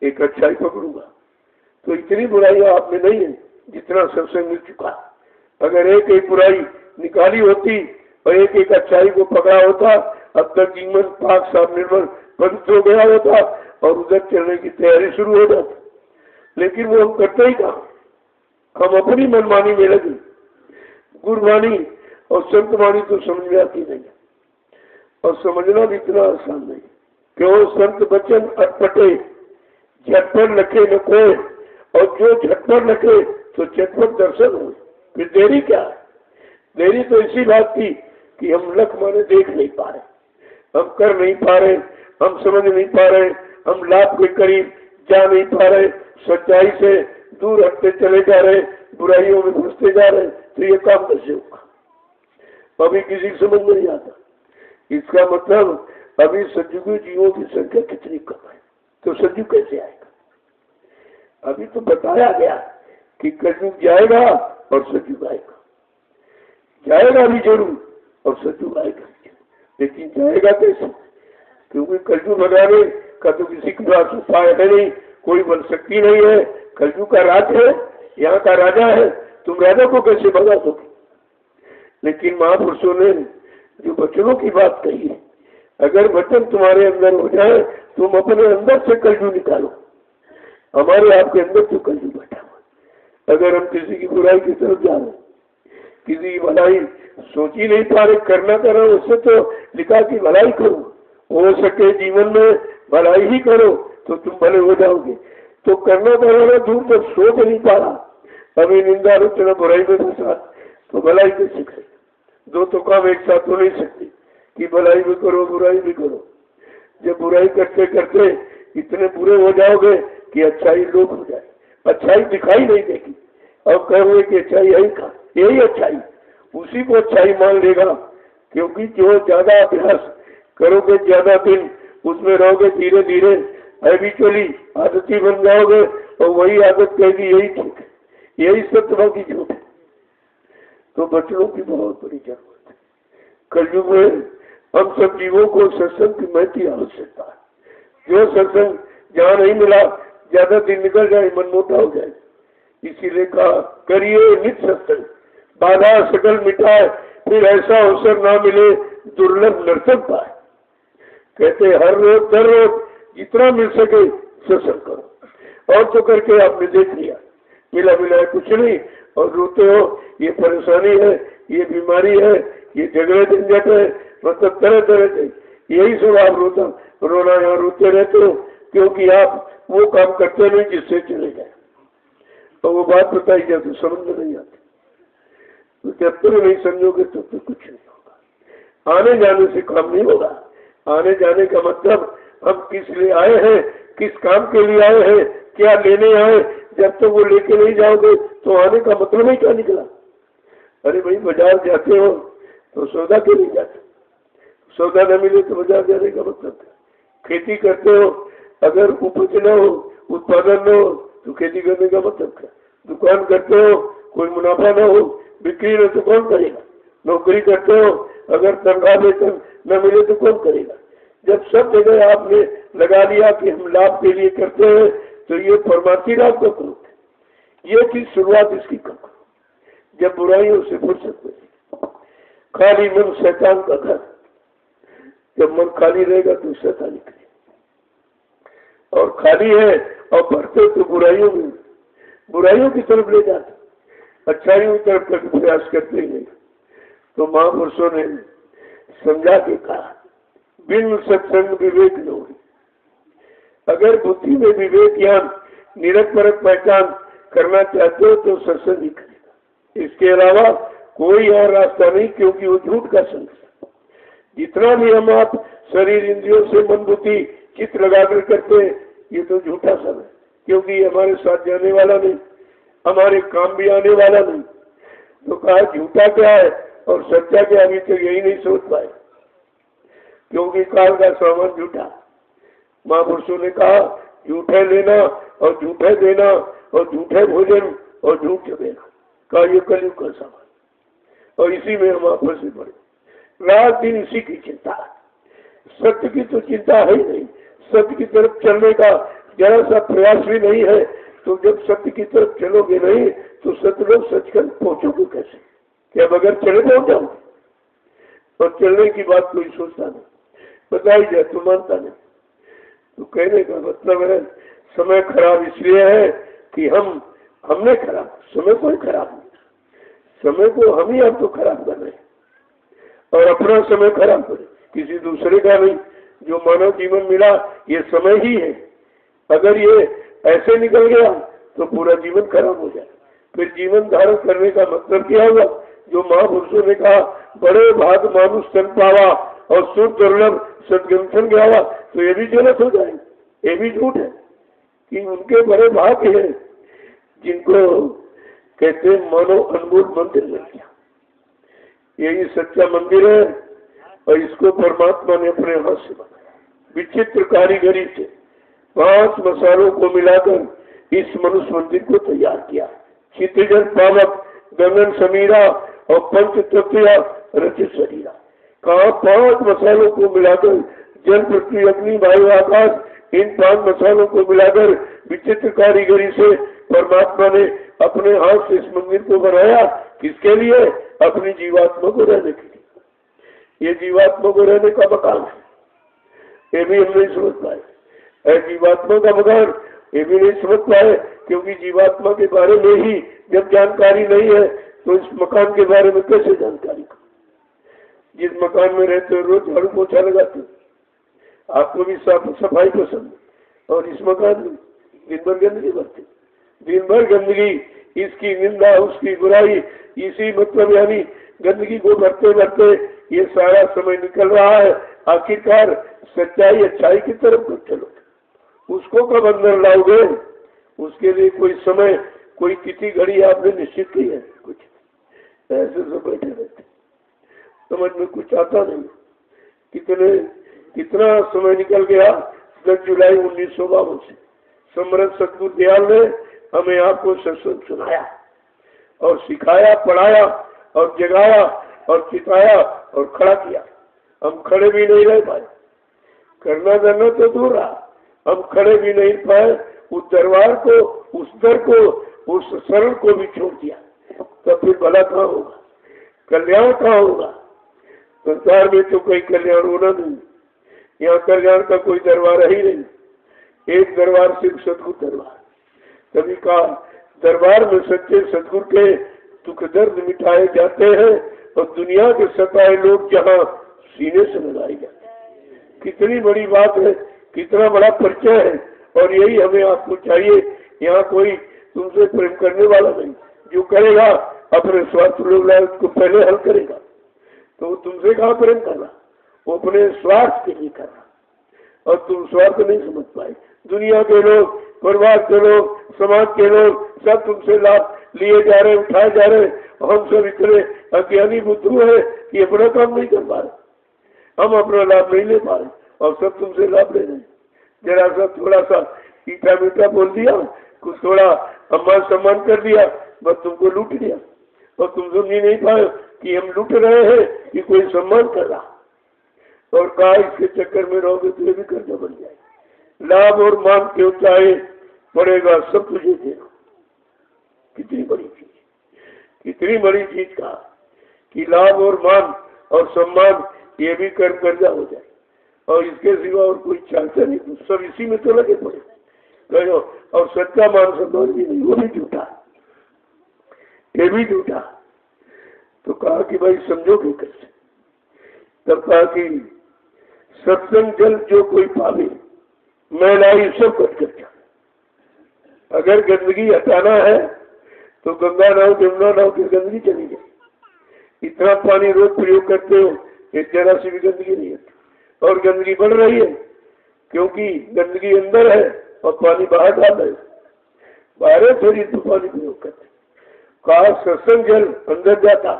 एक अच्छाई पकड़ूंगा। तो इतनी बुराइयां आप में नहीं है जितना सत्संग मिल चुका। अगर एक एक बुराई निकाली होती और एक एक अच्छाई को पकड़ा होता, अब तक जीवन पाक साफ निर्मल पवित्र हो गया होता और उधर चलने की तैयारी शुरू हो जाती। लेकिन वो हम करते ही कहा, हम अपनी मनमानी में लगे। गुरबानी और संतवाणी तो समझ में आती नहीं, और समझना भी इतना आसान नहीं, क्यों संत बचन अटपटे, झटपट लखे न कोई, और जो झटपट लखे तो झटपट दर्शन हो। फिर देरी क्या है? देरी तो इसी बात की कि हम लख माने देख नहीं पा रहे, हम कर नहीं पा रहे, हम समझ नहीं पा रहे, हम लाभ के करीब जा नहीं पा रहे, सच्चाई से दूर हटते चले जा रहे, बुराइयों में घुसते जा रहे। तो ये काम कैसे होगा? अभी किसी को समझ नहीं आता। इसका मतलब अभी सतयुगी जीवों की संख्या कितनी कम है, तो सतयुग कैसे आएगा? अभी तो बताया गया कि कलयुग जाएगा और सतयुग आएगा। जाएगा भी जरूर और सतयुग आएगा, लेकिन जाएगा कैसे? क्योंकि कलयुग बनाने का तो किसी के पास उपाय है नहीं, कोई बल शक्ति नहीं है। कलयुग का राज है, यहाँ का राजा है, तुम राजा को कैसे भगा दोगे? लेकिन महापुरुषों ने जो वचनों की बात कही है, अगर वचन तुम्हारे अंदर हो जाए, तुम अपने अंदर से कलयुग निकालो। हमारे आपके अंदर तो कलयुग बैठा हुआ। अगर हम किसी की बुराई की तरफ जा रहे, किसी की भलाई सोच ही नहीं पा रहे, करना करो, उससे तो लिखा कि भलाई करो, हो सके जीवन में भलाई ही करो तो तुम भले हो जाओगे। तो करना करो दूर तक सोच नहीं पा रहा, अभी निंदा आलोचना बुराई में फंसा, तो भलाई कैसे करे? दो तो काम एक साथ हो नहीं सकते कि भलाई भी करो बुराई भी करो। जब बुराई करते करते इतने बुरे हो जाओगे कि अच्छाई लोप हो जाए, अच्छाई दिखाई नहीं देगी, अब कहोगे कि अच्छाई यही का यही अच्छाई, उसी को अच्छाई मान लेगा। क्योंकि जो ज्यादा अभ्यास करोगे, ज्यादा दिन उसमें रहोगे, धीरे धीरे हैबिचुअली आदती बन जाओगे और वही आदत कहेगी यही ठीक है, यही सत्य की झूठ है। तो बच्चों की बहुत बड़ी जरूरत है। कलयुग में हम सब जीवों को सत्संग की महती आवश्यकता है। जो सत्संग जहाँ नहीं मिला, ज्यादा दिन निकल जाए, मन मोटा हो जाए, इसीलिए कहा करिए नित सत्संग, बाधा सकल मिटाए, फिर ऐसा अवसर ना मिले दुर्लभ नर्तक पाए। कहते हर रोज दर रोज जितना मिल सके सत्संग करो। और तो करके आपने देख लिया, मिला मिला है कुछ नहीं, और रोते हो, ये परेशानी है, ये बीमारी है, ये झगड़े झंझट है, मतलब तरह तरह के, यही सब आप रोना यहाँ रोते रहते हो, क्योंकि आप वो काम करते नहीं जिससे चले जाए। तो वो बात बताई जाए तो समझ में नहीं आती। तो जब तक नहीं समझोगे तब तक कुछ नहीं होगा। आने जाने से काम नहीं होगा। आने जाने का मतलब हम किस लिए आए हैं, किस काम के लिए आए हैं, क्या लेने आए। जब तक वो लेके नहीं जाओगे तो आने का मतलब ही क्या निकला? अरे भाई बाजार जाते हो तो सौदा क्यों नहीं जाते? सौदा न मिले तो बाजार जाने का मतलब क्या? खेती करते हो, अगर उपज न हो, उत्पादन न हो तो खेती करने का मतलब क्या? दुकान करते हो, कोई मुनाफा न हो, बिक्री न तो कौन करेगा? नौकरी करते हो, अगर तनख्वाह वेतन न मिले तो कौन करेगा? जब सब जगह आपने लगा लिया कि हम लाभ के लिए करते हैं, तो ये परमार्थी लाभ का करो। ये चीज शुरुआत इसकी करो। जब बुराइयों से फुर्सत मिले, खाली मन शैतान का घर, जब मन खाली रहेगा तो शैतान निकले, और खाली है और बढ़ते तो बुराइयों की तरफ ले जाते, अच्छाइयों की तरफ कभी प्रयास करते ही नहीं। तो महापुरुषों ने समझा के कहा बिन सत्संग विवेक न हो। अगर बुद्धि में विवेक ज्ञान निरंतर पहचान करना चाहते हो तो सत्संग ही करेगा। इसके अलावा कोई और रास्ता नहीं, क्योंकि वो झूठ का संग है। जितना भी हम आप शरीर इंद्रियों से मन बुद्धि चित्त लगाकर करते हैं, ये तो झूठा सब है, क्योंकि हमारे साथ जाने वाला नहीं, हमारे काम भी आने वाला नहीं। तो कहा झूठा क्या है और सच्चा क्या, अभी तक यही नहीं सोच पाए, क्योंकि काल का सामान झूठा। महापुरुषों ने कहा झूठे लेना और झूठे देना और झूठे भोजन और झूठ देना, कहा ये कलयुग का सामान। और इसी में हम आप फंसे पड़े, रात दिन इसी की चिंता। सत्य की तो चिंता है ही नहीं, सत्य की तरफ चलने का जरा सा प्रयास भी नहीं है। तो जब सत्य की तरफ चलोगे नहीं तो सत्य लोग सचखंड पहुंचोगे कैसे? क्या बगैर चले पहुंच जाओगे? और चलने की बात कोई सोचता नहीं, बताई जाए तो मानता नहीं। तो कहने का मतलब है समय खराब इसलिए है कि हमने खराब, समय कोई खराब नहीं, समय को हम ही अब तो खराब कर रहे हैं, और अपना समय खराब करे, किसी दूसरे का नहीं। जो मानव जीवन मिला ये समय ही है, अगर ये ऐसे निकल गया तो पूरा जीवन खराब हो जाए। फिर जीवन धारण करने का मतलब क्या हुआ? जो महापुरुषों ने कहा बड़े भाग मानुष तन पावा और सुर दुर्लभ सदग्रंथन गया, तो ये भी गलत हो जाएगा। ये भी झूठ है कि उनके बड़े भाग हैं जिनको कहते मानो अनमोल मंदिर मिल गया। यही सच्चा मंदिर है, और इसको परमात्मा ने अपने हाथ से बनाया, विचित्र कारीगरी से 5 मसालों को मिलाकर इस मनुष्य मंदिर को तैयार किया। क्षितिजन पावक, गगन समीरा और पंच तत्व रचित शरीर। कहा 5 मसालों को मिलाकर जल पृथ्वी अग्नि वायु आकाश इन 5 मसालों को मिलाकर विचित्र कारीगरी से परमात्मा ने अपने हाथ से इस मंदिर को बनाया। किसके लिए? अपनी जीवात्मा को रहने के लिए। ये जीवात्मा को रहने का मकान है, ये भी हम नहीं समझ पाए। जीवात्मा का मकान ये भी नहीं समझ पाए, क्योंकि जीवात्मा के बारे में ही जब जानकारी नहीं है तो इस मकान के बारे में कैसे जानकारी को? जिस मकान में रहते हो रोज झाड़ू पोछा लगाते हो, आपको भी साफ सफाई पसंद है, और इस मकान में दिन भर गंदगी भरते, दिन भर गंदगी, इसकी निंदा उसकी बुराई, इसी मतलब यानी गंदगी को भरते भरते ये सारा समय निकल रहा है। आखिरकार सच्चाई अच्छाई की तरफ कब चलो? उसको कब अंदर लाओगे? उसके लिए कोई समय कोई तिथि घड़ी आपने निश्चित की है? कुछ ऐसे सब बैठे रहते, समझ में कुछ आता नहीं। कितना समय निकल गया। 10 जुलाई 1952 से समर्थ सतगुरु दयाल ने हमें आपको सत्संग सुनाया और सिखाया, पढ़ाया और जगाया और चिताया और खड़ा किया। हम खड़े भी नहीं रह पाए, करना धरना तो दूर रहा, हम खड़े भी नहीं पाए। उस दरबार को, उस दर को, उस शरण को भी छोड़ दिया, तो फिर भला कहाँ होगा? कल्याण कहाँ होगा? संसार में तो कोई कल्याण होना नहीं, यहाँ कल्याण का कोई दरबार है ही नहीं। एक दरबार सिर्फ सतगुरु दरबार। कभी कहा दरबार में सच्चे सतगुरु के दुख दर्द मिटाए जाते हैं और दुनिया के सताए लोग जहाँ सीने से लगाए जाते हैं। कितनी बड़ी बात है, कितना बड़ा परिचय है। और यही हमें आपको चाहिए। यहाँ कोई तुमसे प्रेम करने वाला नहीं, जो करेगा अपने स्वार्थ लोग उसको पहले हल करेगा। तो वो तुमसे कहाँ प्रेम कर रहा? वो अपने स्वार्थ के लिए कर रहा, और तुम स्वार्थ नहीं समझ पाए। दुनिया के लोग, परिवार के लोग, समाज के लोग सब तुमसे लाभ लिए जा रहे, उठाए जा रहे। हम सब इतने अज्ञानी बुद्धू है कि अपना काम नहीं कर पा रहे, हम अपना लाभ नहीं ले पा रहे और सब तुमसे लाभ ले रहे। जरा सा थोड़ा सा ईटा मीठा बोल दिया, कुछ थोड़ा सम्मान सम्मान कर दिया, बस तुमको लूट लिया। और तुम समझ नहीं पाए कि हम लूट रहे हैं कि कोई सम्मान कर रहा। और कहा इसके चक्कर में रहोगे तो ये भी कर्जा बन जाए। लाभ और मान क्यों चाहे पड़ेगा सब तुझे देना। कितनी बड़ी चीज, कितनी बड़ी चीज कहा कि लाभ और मान और सम्मान ये भी कर्जा हो जाए, और इसके सिवा और कोई चाहते नहीं। तो सब इसी में तो लगे पड़े गयो। और सच्चा मान सम्मान भी नहीं, वो भी झूठा, ये भी झूठा। तो कहा कि भाई समझोगे कैसे? तब कहा कि सत्संग जल जो कोई पावे मैलाई सब कट कर जाए। अगर गंदगी हटाना है तो गंगा नाव जमुना नाव की गंदगी चली जाए। इतना पानी रोज प्रयोग करते हो, एक जरा सी भी गंदगी नहीं है। और गंदगी बढ़ रही है क्योंकि गंदगी अंदर है और पानी बाहर डाल रहे, बाहर थोड़ी तो पानी प्रयोग करते। कहा सत्संग जल अंदर जाता,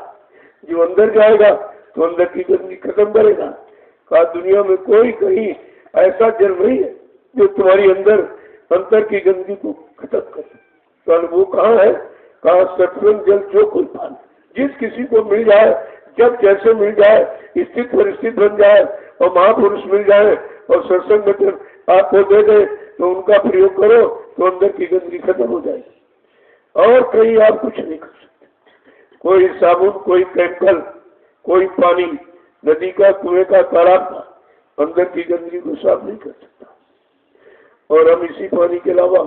जो अंदर जाएगा तो अंदर की गंदगी खत्म करेगा। कहा दुनिया में कोई कहीं ऐसा जल नहीं है जो तुम्हारी अंतर की गंदगी को खत्म करे। तो अनुभव कहाँ है? कहा सत्संग जल जो कोई पानी, जिस किसी को मिल जाए, जब जैसे मिल जाए, स्थित परिस्थिति बन जाए और महापुरुष मिल जाए और सत्संग में आपको दे दे तो उनका प्रयोग करो तो अंदर की गंदगी खत्म हो जाएगी। और कहीं आप कुछ नहीं कर सकते। कोई साबुन, कोई केमिकल, कोई पानी, नदी का, कुएं का, तालाब का अंदर की गंदगी को साफ नहीं कर सकता। और हम इसी पानी के अलावा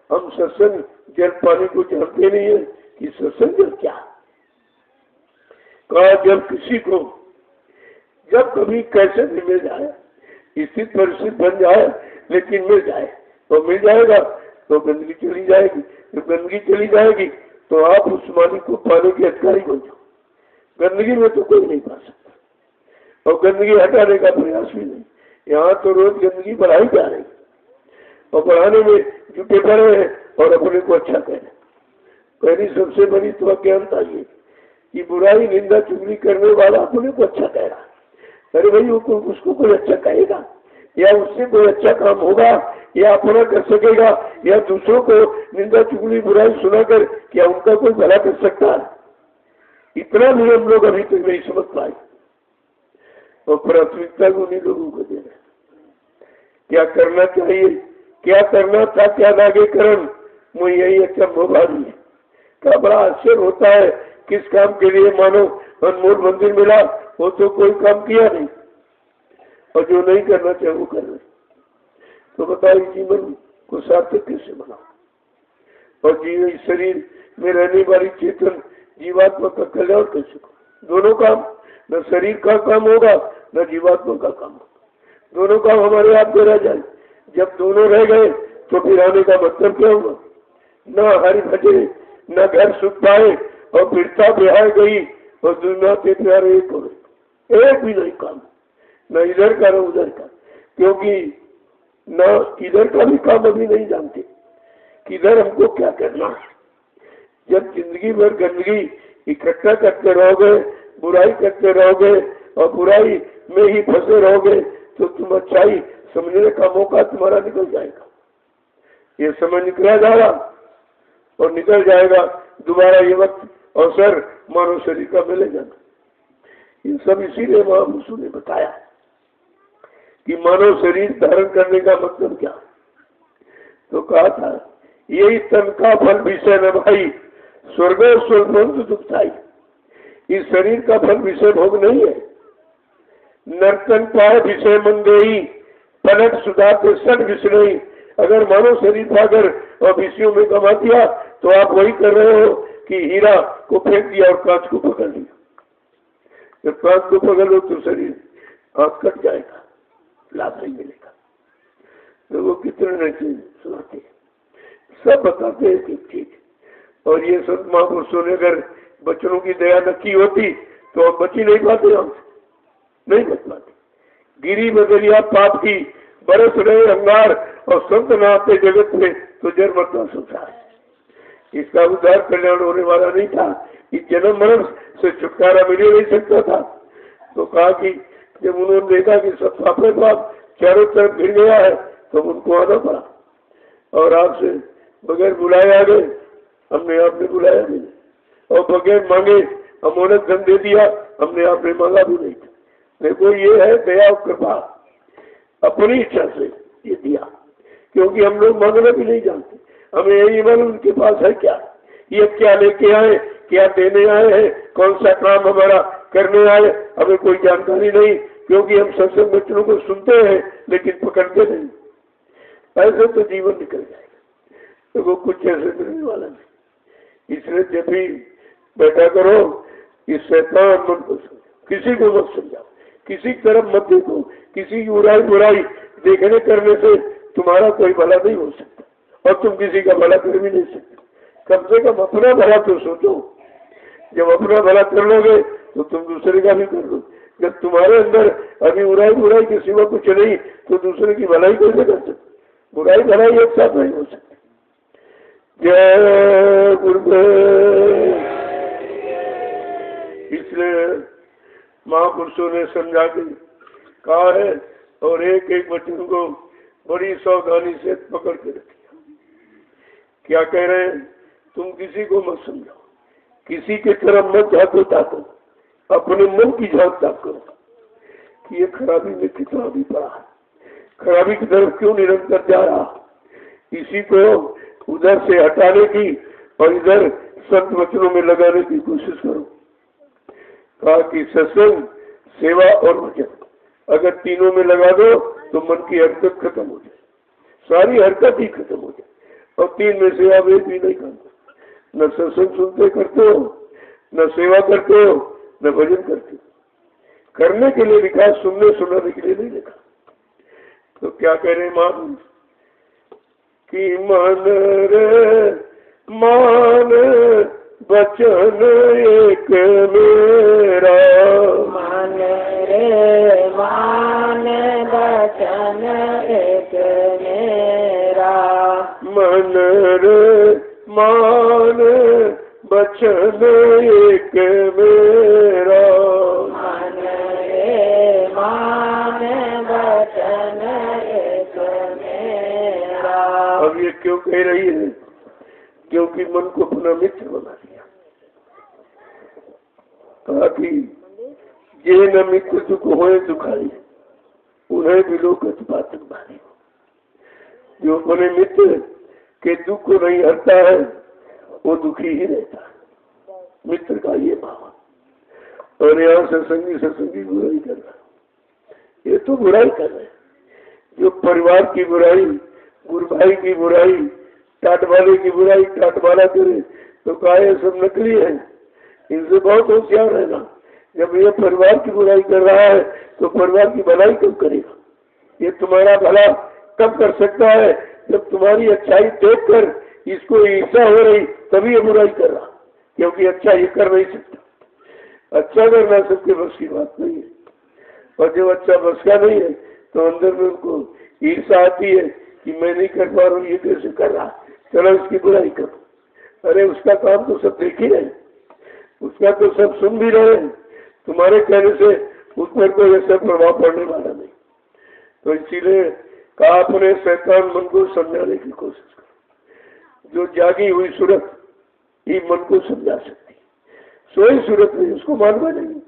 हम सत्संग जल पानी को जानते नहीं है कि सत्संग जल क्या है। कहा जब किसी को जब कभी कैसे भी मिल जाए, स्थित परिस्थिति बन जाए, लेकिन मिल जाए तो मिल जाएगा तो गंदगी चली जाएगी। तो गंदगी चली जाएगी तो आप उस पानी को पाने के अधिकारी बन जाओ। गंदगी में तो कोई नहीं पा सकता और गंदगी हटाने का प्रयास भी नहीं। यहाँ तो रोज गंदगी बढ़ाई जा रही और बढ़ाने में जुटे पड़े हैं और अपने को अच्छा कह रहे। पहली सबसे बड़ी तो अज्ञानता ये कि बुराई, निंदा, चुगली करने वाला अपने को अच्छा कह रहा है। अरे भाई उसको कोई अच्छा कहेगा या उससे कोई अच्छा काम होगा या अपना कर सकेगा या दूसरों को निंदा, चुगली, बुराई सुनाकर क्या उनका कोई भला कर सकता है? इतना भी हम लोग अभी तक नहीं समझ पाए और प्राथमिकता को उन्हीं लोगों को दे रहे। क्या करना चाहिए, क्या करना था, क्या लागे करन, मुझे यही अचंभो भारी है। क्या बड़ा आश्चर्य होता है, किस काम के लिए मानो अनमोल मंदिर मिला, वो तो कोई काम किया नहीं, और जो नहीं करना चाहिए वो कर रहे। तो बताइए जीवन को सार्थक कैसे बनाओ और जीवन शरीर में रहने वाली चेतन जीवात्मा का कल्याण कैसे करो। दोनों काम, न शरीर का काम होगा न जीवात्मा का काम होगा, दोनों काम हमारे आप में रह जाए। जब दोनों रह गए तो फिर आने का मतलब क्या होगा, न हरि भजे न घर सुख पाए और फिरता बिहार गई और दुनिया के प्यार एक हो गए। एक भी नहीं काम, न इधर का न उधर का, क्योंकि न इधर का भी काम अभी नहीं जानते कि इधर हमको क्या करना है। जब जिंदगी भर गंदगी इकट्ठा करते रहोगे, बुराई करते रहोगे और बुराई में ही फंसे रहोगे तो तुम अच्छाई समझने का मौका तुम्हारा निकल जाएगा। ये समय निकला जाएगा और निकल जाएगा, दोबारा ये वक्त अवसर मानव शरीर का मिलेगा। ये सब इसीलिए महापुरुषों ने बताया कि मानव शरीर धारण करने का मतलब क्या। तो कहा था यही तन का फल विषय न भाई, स्वर्ग स्वर्ग दुखताई। इस शरीर का फल विषय भोग नहीं है। नर्तन पाए विषय मंदेही, पलट सुधारते सट विषय। अगर मानव शरीर पाकर और विषयों में कमा दिया तो आप वही कर रहे हो कि हीरा को फेंक दिया और कांच को पकड़ लिया। जब कांच को पकड़ लो तो शरीर हाथ कट जाएगा, लाभ नहीं मिलेगा। तो वो कितने सुनाते हैं, सब बताते हैं कि ठीक। और ये सब महापुरुषों ने अगर बच्चों की दया न की होती तो हम बच ही नहीं पाते, हमसे नहीं बच पाते। गिरी बदरिया पाप की बरस रहे अंगार और संत नाते जगत में तो जर मरता संसार। इसका उद्धार कल्याण होने वाला नहीं था, इस जन्म मरण से छुटकारा मिल नहीं सकता था। तो कहा कि जब उन्होंने देखा कि सब पापे पाप चारों तरफ गिर गया है तो उनको आना पड़ा और आपसे बगैर बुलाए आ गए। हमने आपने बुलाया नहीं और बगैर मांगे हमने धन दे दिया, हमने आपने मांगा भी नहीं था। देखो ये है दया और कृपा, अपनी इच्छा से ये दिया, क्योंकि हम लोग मांगना भी नहीं जानते। हमें यही मालूम उनके पास है क्या, ये क्या लेके आए, क्या देने आए हैं, कौन सा काम हमारा करने आए, हमें कोई जानकारी नहीं, क्योंकि हम सत्संग बच्चों को सुनते हैं लेकिन पकड़ते नहीं। ऐसे तो जीवन निकल जाएगा, तो वो कुछ ऐसे मिलने वाला नहीं। इसलिए जब भी बैठा करो इस शैतान मन को समझो, किसी को मत समझाओ, किसी की तरफ मत देखो। किसी की बुराई देखने करने से तुम्हारा कोई भला नहीं हो सकता और तुम किसी का भला कर भी नहीं सकते। कम से कम अपना भला तो सोचो। जब अपना भला कर लोगे तो तुम दूसरे का भी कर लो। जब तुम्हारे अंदर अभी बुराई के सिवा कुछ नहीं तो दूसरे की भलाई कैसे कर सकते। बुराई भलाई एक साथ नहीं हो सकती। जय गुरुदेव। इसलिए महापुरुषों ने समझा के कहा है और एक एक वचन को बड़ी सावधानी से पकड़ के रखिए। क्या कह रहे हैं, तुम किसी को मत समझाओ, किसी की तरफ मत झांको ताको, अपने मन की झांक ताक करो कि ये खराबी में कितना भी पड़ा है, खराबी की तरफ क्यों निरंतर जा रहा। इसी को उधर से हटाने की और इधर संत वचनों में लगाने की कोशिश करो। कहा कि सत्संग, सेवा और वचन अगर तीनों में लगा दो तो मन की हरकत खत्म हो जाए, सारी हरकत ही खत्म हो जाए। और तीन में से आप एक भी नहीं करते, न सत्संग सुनते करते हो, न सेवा करते हो, न भजन करते हो। करने के लिए लिखा, सुनने सुनाने के लिए नहीं लिखा। तो क्या कह रहे मान कि मन रे मान बचन एक मेरा, मन रे मान बचन एक मेरा, मन रे मान बचन एक मेरा, मन रे मान बचन एक मेरा। अब ये क्यों कह रही है, क्योंकि मन को अपना मित्र बना दिया। कहा कि जे न मित्र दुख होए दुखाई उन्हें भी लोग पातक भारी। जो अपने मित्र के दुख को नहीं हरता है वो दुखी ही रहता है। मित्र का ये भाव। और यहाँ सत्संगी बुराई कर रहा, ये तो बुराई कर रहे। जो परिवार की बुराई, गुरु भाई की बुराई, टाट वाले की बुराई टाट वाला करे तो कहा ये सब नकली है, इनसे बहुत होशियार रहना। जब ये परिवार की बुराई कर रहा है तो परिवार की भलाई कब करेगा? ये तुम्हारा भला तब कर सकता है जब तुम्हारी अच्छाई देखकर इसको ईर्ष्या हो रही, तभी ये बुराई कर रहा, क्योंकि अच्छा ये कर नहीं सकता। अच्छा करना सबके बस की बात नहीं है, और जब अच्छा बस का नहीं है तो अंदर में उनको ईर्ष्या आती है कि मैं नहीं कर पा रहा हूँ, ये कैसे कर रहा, चलो इसकी बुराई करो। अरे उसका काम तो सब देख ही रहे, उसका तो सब सुन भी रहे हैं, तुम्हारे कहने से उस पर कोई ऐसा प्रभाव पड़ने वाला नहीं। तो इसीलिए कहा अपने शैतान मन को समझाने की कोशिश करो। जो जागी हुई सूरत ही मन को समझा सकती, सोई सूरत नहीं, उसको मालूम नहीं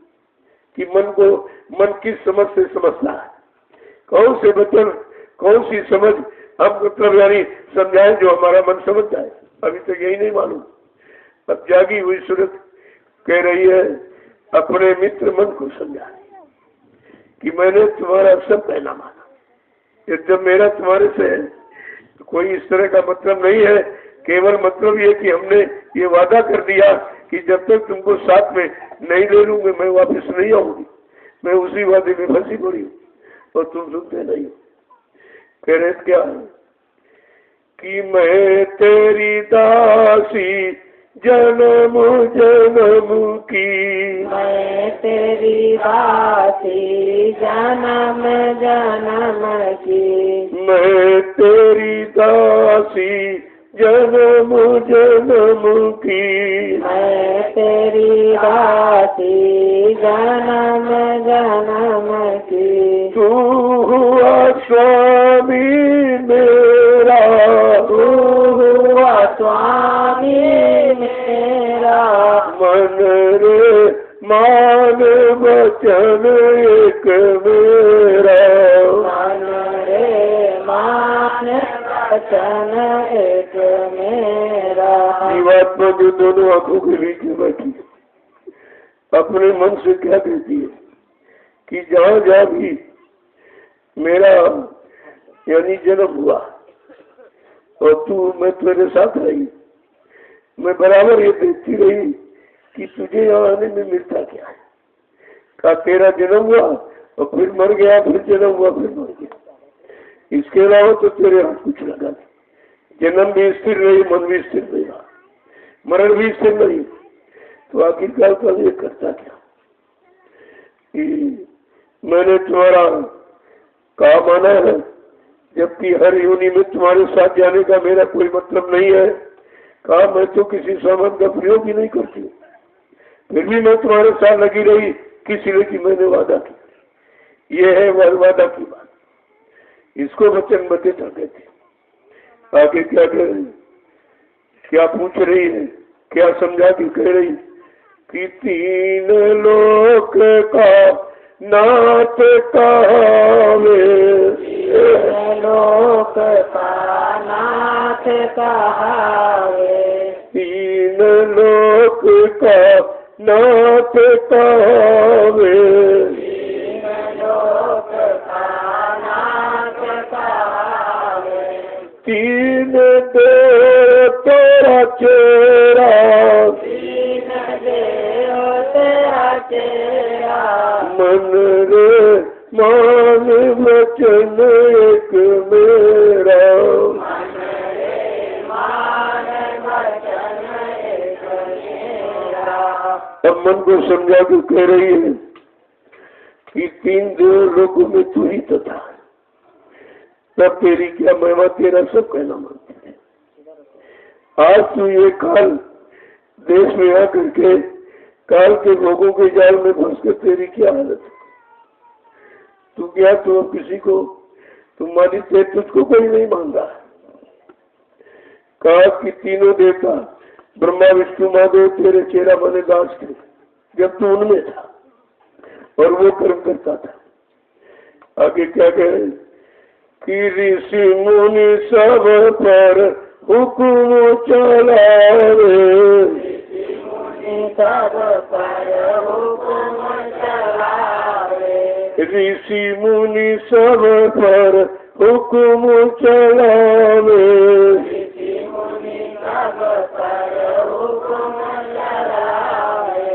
कि मन किस समझ से समझता है, कौन से वचन कौन सी समझ हम मतलब यानी समझाए जो हमारा मन समझ जाए, अभी तक यही नहीं मालूम। अब जागी हुई सूरत कह रही है अपने मित्र मन को समझा कि मैंने तुम्हारा सब कहना माना, जब मेरा तुम्हारे से है तो कोई इस तरह का मतलब नहीं है, केवल मतलब ये कि हमने ये वादा कर दिया कि जब तक तुमको साथ में नहीं ले लूंगे मैं वापस नहीं आऊंगी। मैं उसी वादे में फंसी पड़ी हूँ और तुम सुनते नहीं। कह रहे क्या है कि मैं तेरी दासी जन्म जन्म की, मैं तेरी दासी जन्म जन्म की, मैं तेरी दासी जन्म जन्म की, मैं तेरी दासी जन्म जन्म की। तू हुआ स्वामी मेरा, तू हुआ स्वामी मेरा, मन रे मान वचन एक मेरा, मन रे मान वचन एक मेरा। जीवात्मा जो दोनों आंखों के बीच में बैठी अपने मन से क्या कहती है कि जहाँ जहाँ भी मेरा यानी जन्म हुआ और तू मैं तेरे साथ रही, मैं बराबर ये देखती रही कि तुझे यहाँ आने में मिलता क्या है। का तेरा जन्म हुआ और फिर मर गया, फिर जन्म हुआ फिर मर गया, इसके अलावा तो तेरे हाथ कुछ लगा नहीं। जन्म भी स्थिर रही, मन भी स्थिर नहीं रहा, मरण भी स्थिर नहीं, तो आखिरकार का ये करता क्या कि मैंने तुम्हारा कहा माना है, जबकि हर योनि में तुम्हारे साथ जाने का मेरा कोई मतलब नहीं है। कहा मैं तो किसी सामान का प्रयोग ही नहीं करती, फिर भी मैं तुम्हारे साथ लगी रही, किसी कि मैंने वादा किया। ये है वादा की बात, इसको वचनबद्धता कहते हैं। आगे क्या कह रही, क्या पूछ रही है, क्या समझा के कह रही कि तीन लोक का नाथ कहावे, लोक का नाथ कहावे, तीन लोक का नाथ कहावे, तीन लोक का नाथ कहावे, तीन देव तेरा चेहरा, तीन देव तेरा चेहरा, मन रे मान वचन एक मेरा, मन रे मान वचन एक मेरा। अब मन को समझा के कह रही है कि तीन देव लोगों में तू ही तो था, तब तेरी क्या महिमा, तेरा सब कहना मानते थे। आज तू ये काल देश में आकर के काल के लोगों के जाल में फंस कर तेरी क्या हालत है। तू क्या तू अब किसी को तुम्हारी थे, तुझको कोई नहीं मान रहा। कहा कि तीनों देवता ब्रह्मा विष्णु महादेव तेरे चेहरा बने दास के, जब तू उनमें था और वो कर्म करता था। आगे क्या कहे कि ऋषि मुनि सब पर हुक्म चलावे, सब पर हुक्म चलावे, ऋषि मुनि सब पर हुक्म चलावे, ऋषि मुनि सब पर हुक्म चलावे,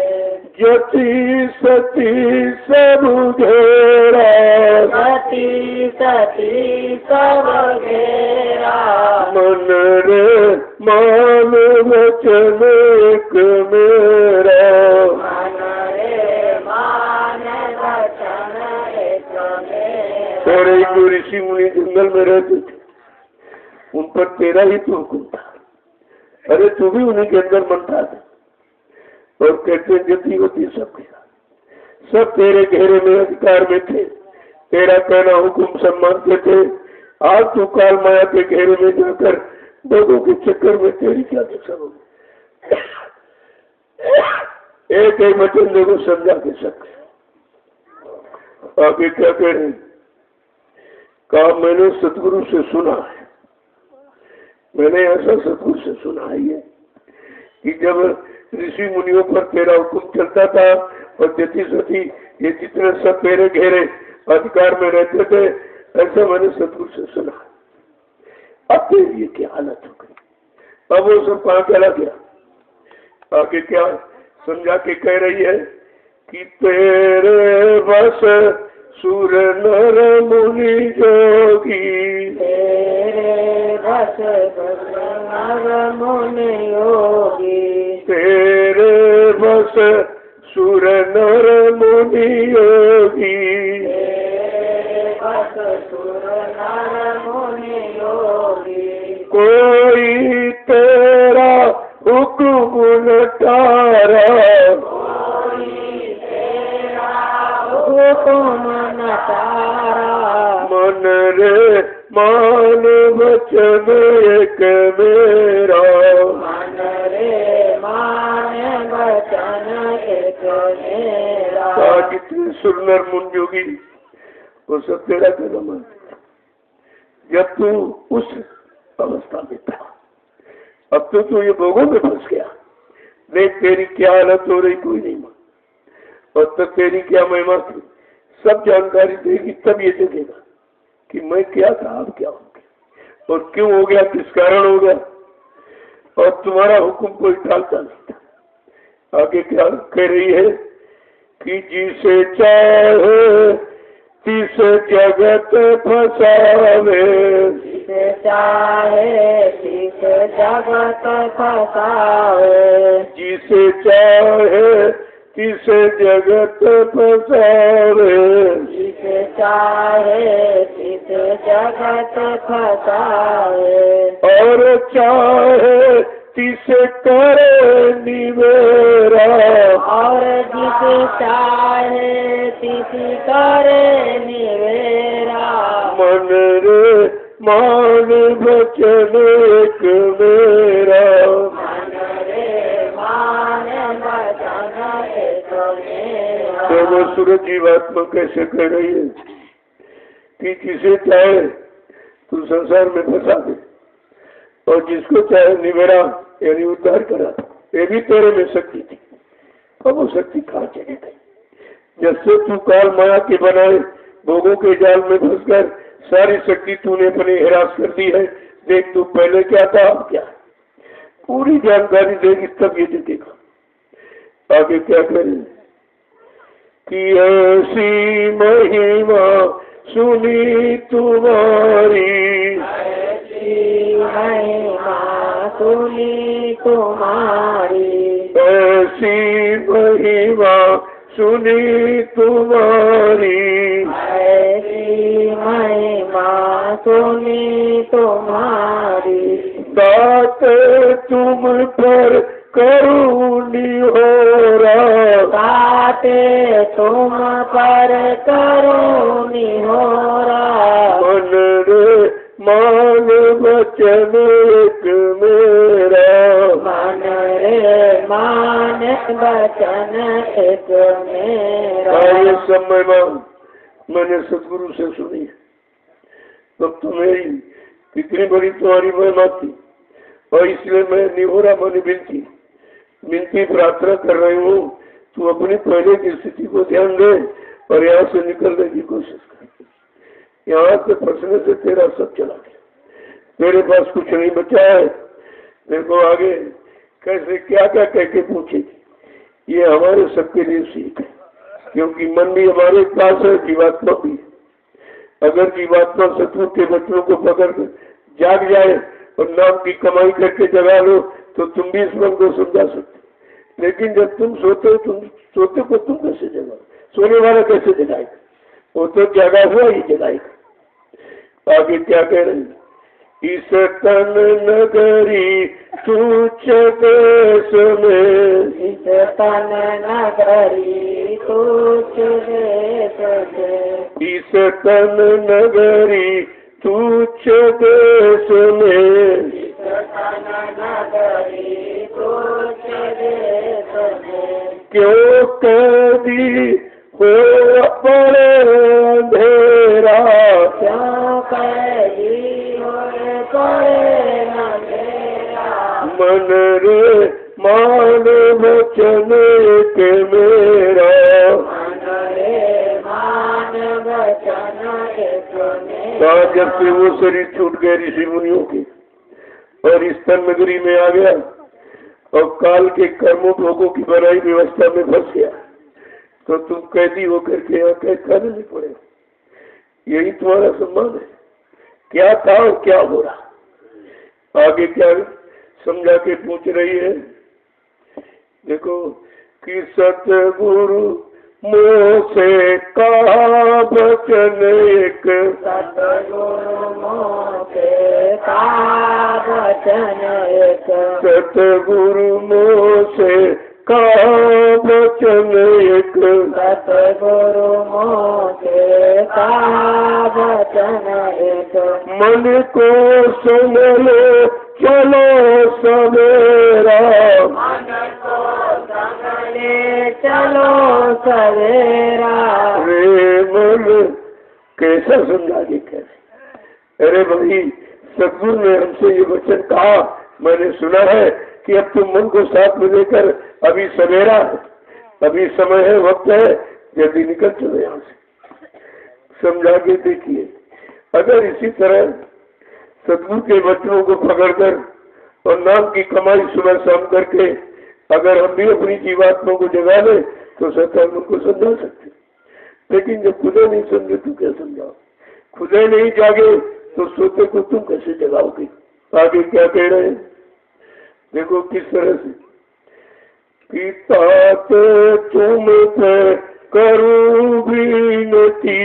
जति सती सब घेरा, सती सती सब घेरा, मन रे मान वचन एक मेरा, मन रे मान वचन एक मेरा। और एक दो ऋषि मुनि जंगल में रहते थे, उन पर तेरा ही तो हुक्म था। अरे तू भी उन्हीं के अंदर मनता था। और कहते जति होती सब घेरा, सब तेरे घेरे में अधिकार में थे, तेरा कहना हुक्म सब मानते थे। आज तू काल माया के घेरे में जाकर लोगों के चक्कर में तेरी क्या दशा होगी। एक एक वचन देखो समझा के सकते। आगे क्या कह रहे, कहा मैंने सतगुरु से सुना है, मैंने ऐसा सतगुरु से सुना है ये कि जब ऋषि मुनियों पर तेरा हुक्म चलता था और जति सती ये जितने सब तेरे घेरे अधिकार में रहते थे, ऐसा मैंने सतगुरु से सुना। अब तेरी ये क्या हालत हो गई। अब वो सब कहाँ चला गया। आगे क्या समझा के कह रही है कि तेरे बस सुर नर मुनि जोगी, तेरे बस नर मुनि योगी, तेरे बस सुर नर मुनि योगी, तेरे बस सुर नर मुनि योगी, कोई तेरा हुक्म न टारा, कोई तेरा हुक्म न टारा, मन रे मान वचन एक मेरा, मन रे मान वचन एक मेरा। जितने सुरनर मुन जोगी वो सब तेरा कहना मानते। जब तू उस अवस्था में था, अब तो तू ये भोगों में फंस गया। देख तेरी क्या हालत हो रही कोई नहीं मान, और तब तेरी क्या महिमा थी सब जानकारी देगी, तब ये देखेगा कि मैं क्या था अब क्या हो गया और क्यों हो गया, किस कारण हो गया। और तुम्हारा हुक्म कोई टालता नहीं था। आगे क्या कह रही है कि जिसे चाहे तिस जगत फसावे, जिसे चाहे तिस जगत फसावे, जिसे चाहे तिस जगत फसावे, जिसे चाहे तिस जगत फसावे, और चाहे तिसे करे निवेरा, और जिसे चाहे तिस करे निवेरा, मन रे मान वचन एक मेरा, मन रे मान वचन एक मेरा। तो वो सूरज जीवात्मा कैसे कह रही है कि जिसे चाहे तू संसार में फंसा दे और जिसको चाहे निवेरा यानी उद्धार करा, ये भी तेरे में शक्ति थी। अब वो शक्ति कहाँ चली गई। जब से तू काल माया के बनाए भोगों के जाल में फंसकर सारी शक्ति तूने अपने हिरास कर दी है। देख तू पहले क्या था अब क्या, पूरी जानकारी देगी तब ये देखेगा। आगे क्या करे कि ऐसी महिमा सुनी तुम्हारी, ऐसी महिमा सुनी तुम्हारी, ऐसी महिमा सुनी तुम्हारी, ऐसी महिमा सुनी तुम्हारी, दात तुम पर करुणी हो रहा, ताते तुम पर करुणी हो रहा, मन रे मान वचन एक मेरा, मन रे मान वचन एक मेरा। ये सब महिमा मैंने सदगुरु से सुनी। तब तो मेरी कितनी बड़ी तुम्हारी महिमा थी, और इसलिए मैं निहोरा मन विनती प्रार्थना कर रही हूँ, तू अपनी पहले की स्थिति को ध्यान दे और यहाँ से निकलने की कोशिश कर। यहाँ से फंसने से तेरा सब चला गया, तेरे पास कुछ नहीं बचा है। देखो आगे कैसे क्या क्या कह के पूछेगी, ये हमारे सबके लिए सीख है, क्योंकि मन भी हमारे पास है, जीवात्मा भी। अगर जीवात्मा शत्रु के बच्चों को पकड़ कर जाग जाए और नाम की कमाई करके जगा लो तो तुम भी इस मन को समझा सकते। लेकिन जब तुम सोते को तुम कैसे जगाओ? सोने वाला कैसे जगाएगा? वो तो जगा हुआ ही जगाएगा। आगे क्या कह रहे हैं? इस तन नगरी तुच्छ देश में, इस तन नगरी तुच्छ देश में, इस तन नगरी तुच्छ देश में, इस तन नगरी तुच्छ देश में, क्यों कैदी हो पड़े अंधेरा, क्यों कैदी हो पड़े अंधेरा, मन रे मान वचन के मेरा, मन रे मान वचन एक मेरा। जब से वो शरीर छूट गए ऋषि मुनियों के और इस तन नगरी में आ गया और काल के कर्मों भोगों की बनाई व्यवस्था में फंस गया, तो तुम कैदी होकर के यहाँ कैद खाने नहीं पड़े। यही तुम्हारा सम्मान है। क्या था और क्या हो रहा, आगे क्या समझा के पूछ रही है। देखो कि सतगुरु मोह से कहा वचन एक, सतगुरु मोह से कहा वचन एक, सतगुरु मोह से कहा वचन एक, सतगुरु मोह से कहा वचन एक, मन को सुन लो चलो सवेरा, मन को संग ले चलो सवेरा। रे मन कैसा समझा के कैसे? अरे भाई सदगुरु ने हमसे ये वचन कहा, मैंने सुना है कि अब तुम मन को साथ में लेकर, अभी सवेरा है, अभी समय है, वक्त है, जल्दी निकल चलो यहाँ से। समझा के देखिए, अगर इसी तरह सदगुरु के वचनों को पकड़कर और नाम की कमाई सुबह शाम करके अगर हम भी अपनी जीवात्मा को जगा ले तो शैतान उनको समझा सकते। लेकिन जब खुदे नहीं समझे तो क्या समझाओ? खुदे नहीं जागे तो सोते को तुम कैसे जगाओगे? आगे क्या कह रहे हैं देखो किस तरह से। पिता तो तुम पे करूं विनती,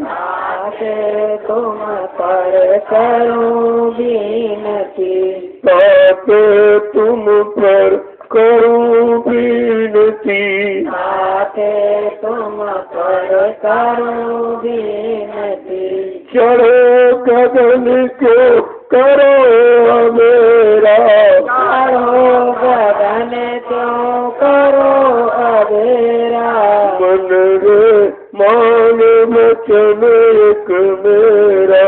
आके तुम पर करूं विनती, ताके तुम पर करूं विनती, आके तुम पर करूं विनती, चढ़ो गगन को करो मेरा, करो गगन क्यों करो अधेरा, मन रे मान वचन एक मेरा,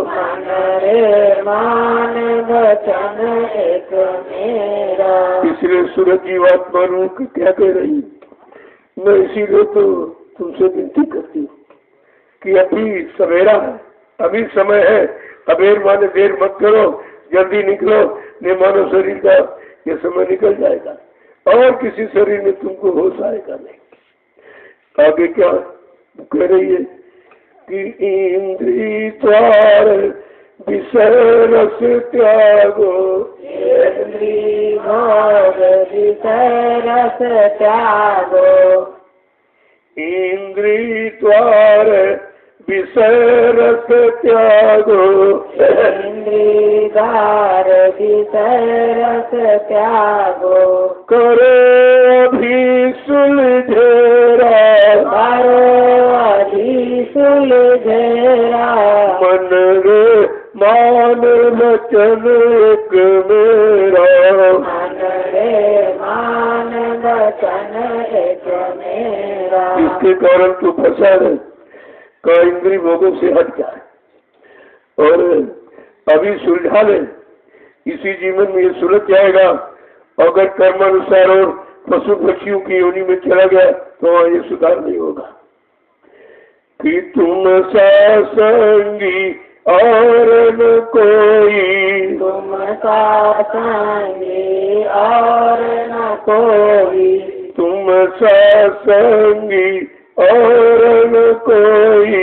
मन रे मान वचन एक मेरा। इसलिए सूरज जीवात्मा रूप क्या कह रही, मैं इसीलिए तो तुमसे विनती करती हूँ कि अभी सवेरा है, अभी समय है, अबेर माने देर मत करो, जल्दी निकलो, नहीं मानो शरीर का ये समय निकल जाएगा और किसी शरीर में तुमको होश आएगा नहीं। आगे क्या कह रही है कि इंद्री द्वार विषय रस त्यागो, इंद्री भोग विषय रस त्यागो, इंद्री द्वार विषय रस त्यागो, इंद्री द्वार विषय रस त्यागो, करो अभी सुलझेरा, करो अभी सुलझेरा, मन रे मान वचन एक मेरा, मन रे मान वचन एक मेरा। इसके कारण तू फंसा है का इंद्रिय भोगों से हट जाए और अभी सुलझा ले। इसी जीवन में ये सुलझ जाएगा। अगर कर्मानुसार और पशु पक्षियों की योनि में चला गया तो वहाँ ये सुधार नहीं होगा कि तुम सा संगी और न कोई, तुम सा संगी और न कोई, तुम सा संगी और न कोई,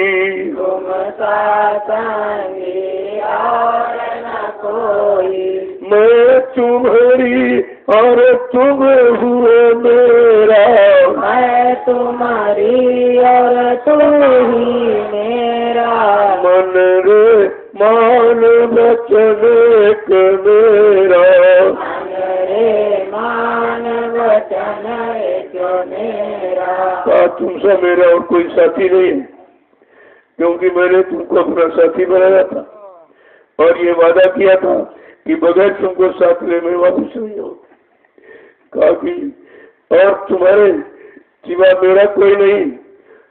तुम सा संगी और न कोई। मैं तुम्हारी और तुम हुए मेरा, मैं तुम्हारी और तुम ही मेरा। मन रे मान वचन एक मेरा, मन रे मान वचन एक मेरा। तुमसे मेरा और कोई साथी नहीं है, क्योंकि मैंने तुमको अपना साथी बनाया था और ये वादा किया था कि बगैर तुमको साथ ले मैं वापस नहीं हूँ। कहा कि और तुम्हारे सिवा मेरा कोई नहीं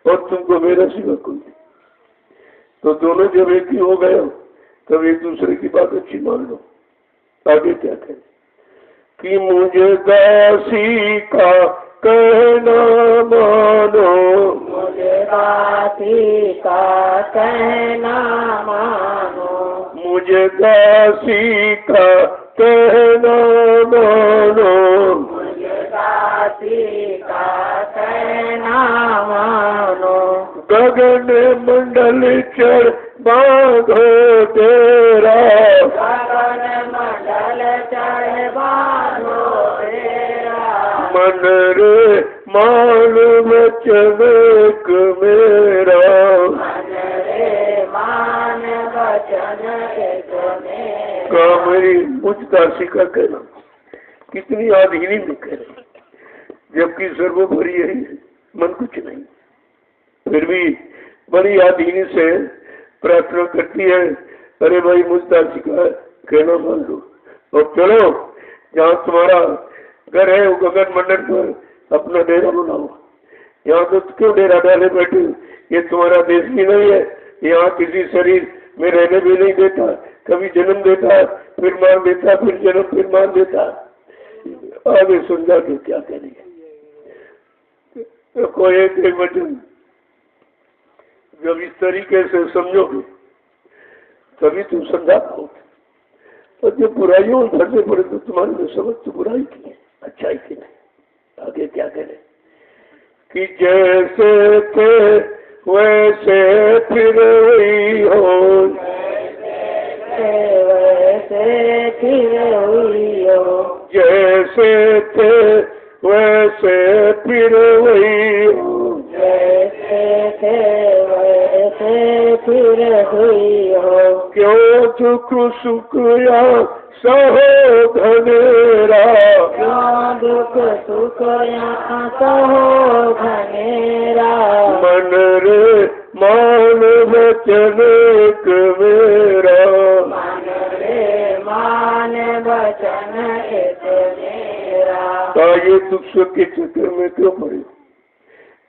और तुमको मेरा सिवा कोई नहीं। तो दोनों जब एक ही हो गए तब एक दूसरे की बात अच्छी मान लो। आगे क्या कहें कि मुझे दासी का कहना मानो, मुझे दासी का कहना मानो, मुझे दासी का कहना मानो, मुझे दासी का कहना मानो। गगन मंडल चढ़ बांधो तेरा, गगन मंडल चढ़ बांधो तेरा। मन रे मान वचन एक मेरा, मन रे मान वचन एक मेरा। मेरी मुझ दासी का कहना कितनी आधीनी में कह रहे, जबकि सर्वोपरि यही है, मन कुछ नहीं, फिर भी बड़ी आधीनी से प्रार्थना करती है, अरे भाई मुझ दासी का कहना मान लो और चलो जहाँ तुम्हारा घर है वो गगन मंडल पर अपना डेरा बनाओ। यहाँ तो क्यों डेरा डाले बैठे, ये तुम्हारा देश भी नहीं है, यहाँ किसी शरीर में रहने भी नहीं देता, कभी जन्म देता फिर मार देता, फिर जन्म फिर मार देता। आगे समझा के क्या करेंगे, तो कोई एक वचन जब इस तरीके से समझोगे तभी तुम समझा पाओगे। और जब बुराइयों धरने पड़े तो तुम्हारे में समझ तो बुराई की है, अच्छाई की नहीं। आगे क्या करें कि जैसे थे वैसे फिर हुई हो, वैसे फिर हुई हो, जैसे थे वैसे फिर हुई हो, जैसे थे वैसे फिर हुई हो। क्यों दुख सुख या सहो धनेरा, क्यों दुख सुख यहाँ सहो घनेरा। मन रे मान वचन एक मेरा, मन रे मान वचन एक मेरा। ये दुख सुख के चक्कर में क्यों पड़े,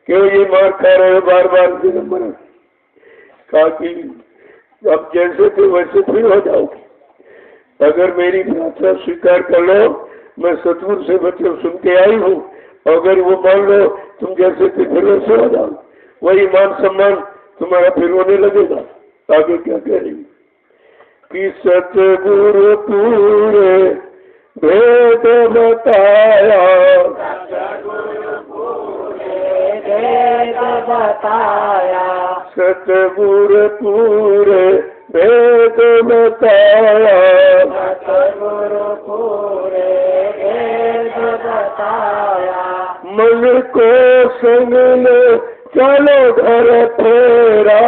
क्यों ये मार खा रहे हो बार बार जन्म मरण। कहा कि अब जैसे थे वैसे फिर हो जाओगे, अगर मेरी प्रार्थना स्वीकार कर लो, मैं सतगुरु से वचन सुन के आई हूँ, अगर वो मान लो तुम जैसे थे फिर वैसे हो जाओ, वही मान सम्मान तुम्हारा फिर होने लगेगा। आगे क्या कह रही कि सतगुरु पूरे भेद बताया, भेद बताया, सतगुरु पूरे भेद बताया, सतगुरु पूरे भेद बताया। मन को संग ले चलो घर तेरा,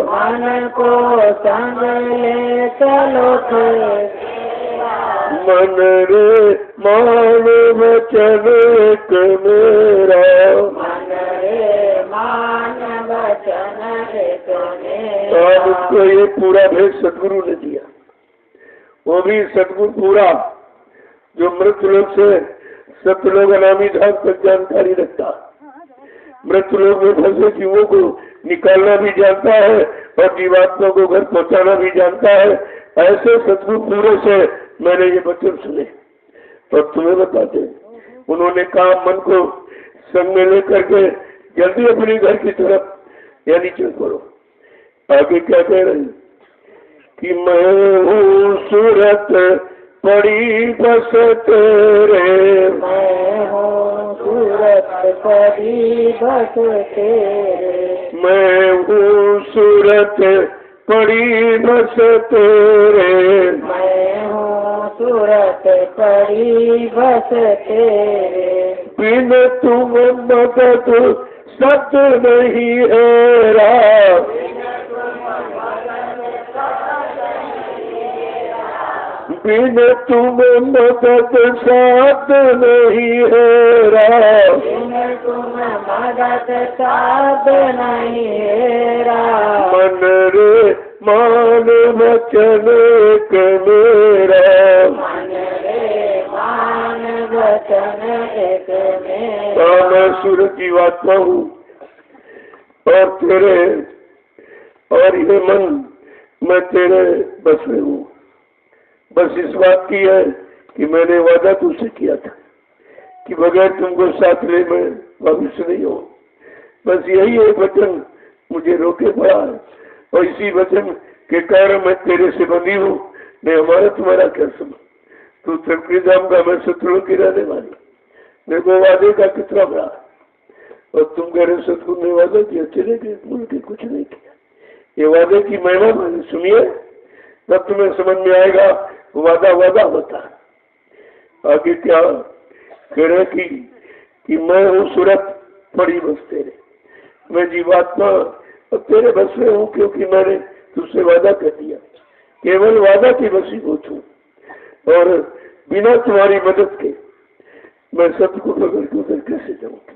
मन को संग ले चलो तेरा। मन रे मान वचन एक मेरा, मन रे मान वचन एक मेरा। उसको ये पूरा भेद सदगुरु ने दिया, वो भी सदगुरु पूरा जो मृत लोग से सतलोक अनामी धाम तक जानकारी रखता, मृत लोग में फंसे जीवों को निकालना भी जानता है और जीवात्मा को घर पहुंचाना भी जानता है। ऐसे सतगुरु पूरे से मैंने ये वचन सुने और तुम्हें बताते। उन्होंने कहा मन को संग में लेकर के जल्दी अपने घर की तरफ यानी चल पड़ो। आगे क्या कह रहे हैं कि मैं हूँ सूरत पड़ी बस तेरे, मैं हूँ सूरत पड़ी बस तेरे, मैं हूँ सूरत पड़ी बस तेरे, मैं हूँ सूरत पड़ी बस तेरे, बिन तुम मदद सत नहीं है रा, बिन तुम मदद साथ नहीं है रा, बिन तुम मदद साथ नहीं है रा, मन रे मान वचन एक मेरा, मन रे मान वचन एक मेरा। मैं सूरज जीवात्मा हूँ और तेरे और ये मन मैं तेरे बस में हूँ। बस इस बात की है कि मैंने वादा तुझसे किया था कि बगैर तुमको साथ ले मैं भविष्य नहीं हूँ। बस यही एक वचन मुझे रोके पड़ा है और इसी वचन के कारण मैं तेरे से बंधी हूँ। मैं हमारा तुम्हारा क्या समझ, तू त्रिपुरी धाम का, मैं शत्रु की रहने वाली। मेरे को वादे का कितना बड़ा और तुम कह रहे सतगुरु ने वादा किया, चले गए भूल के कुछ नहीं किया। ये वादे की महिमा मैंने सुनिए तब तुम्हें समझ में आएगा वादा वादा होता है। आगे क्या कह रहे कि मैं हूँ सूरत पड़ी बस तेरे, मैं जीवात्मा अब तेरे बस में हूँ क्योंकि मैंने तुझसे वादा कर दिया। केवल वादा की वशीभूत हूँ और बिना तुम्हारी मदद के मैं सबको पकड़ के उधर कैसे जाऊंगी।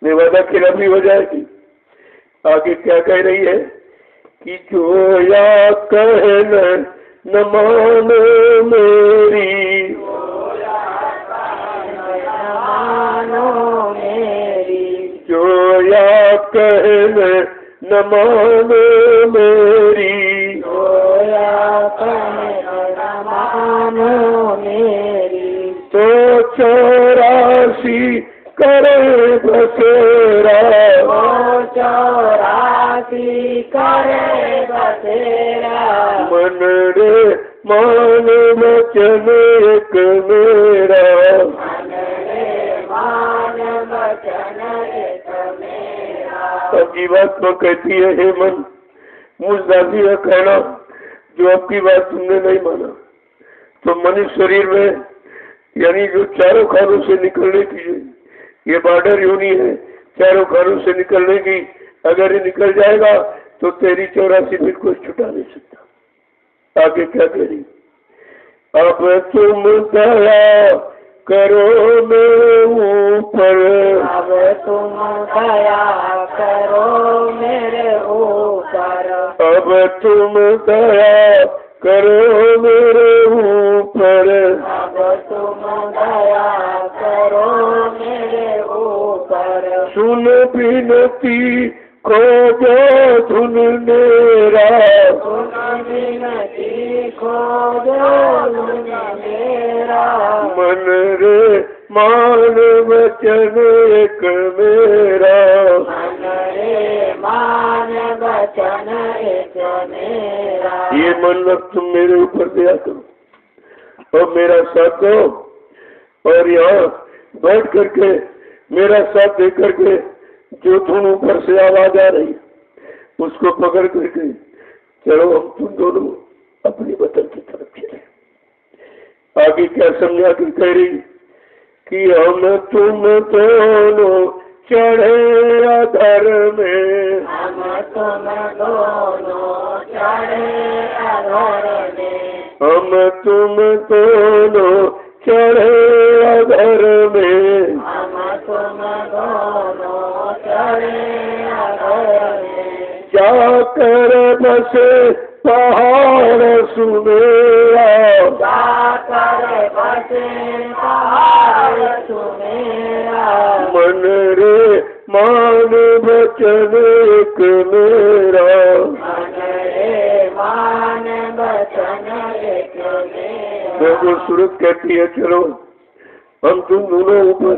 मैं वादा खिलाफी हो जाएगी। आगे क्या कह रही है कि जो या कहना न मानो मेरी, मानो मेरी, जो या कहना न मानो मेरी, जोया कहना मानो मेरी, तो 84 करे बसेरा, ओ 84 करे बसेरा, मन रे मान वचन एक मेरा, मन रे मान वचन एक मेरा। अब जीवात्मा कहती है हे मन, मुझ दासी का कहना जो आपकी बात तुमने नहीं माना तो मनुष्य शरीर में यानी जो चारों खानों से निकलने की ये बॉर्डर यूनी है, चारों खानों से निकलने की, अगर ये निकल जाएगा तो तेरी 84 फिर कोई छुटा नहीं सकता। आगे क्या कह रही, अब तुम दया करो मेरे ऊपर, अब तुम दया करो मेरे ऊपर, अब तुम दया करो मेरे ऊपर, अब तुम दया करो मेरे ऊपर, सुन बिनती को जो धुन मेरा, सुन बिनती को जो मेरा, मन रे मान वचन एक मेरा, मन रे मान वचन एक मेरा। ये मन अब तुम मेरे ऊपर दया करो और मेरा साथ दो और यहाँ बैठ करके मेरा साथ दे करके जो धुन ऊपर से आवाज आ रही उसको पकड़ करके चलो हम तुम दोनों अपनी वतन की तरफ चले। आगे क्या समझा कर कह रही कि हम तुम दोनों चढ़े अधर में, हम तुम दोनों चढ़े अधर में, हम तुम दोनों चढ़े अधर में, हम तुम दोनों चढ़े अधर में, जाकर बसे पहाड़ सुमेरा, जाकर बसे पहाड़ तू मेरा मन रे मान वचन एक मेरा मन रे मान वचन एक मेरा। वो सूरत कहती है चलो हम तुम दोनों ऊपर,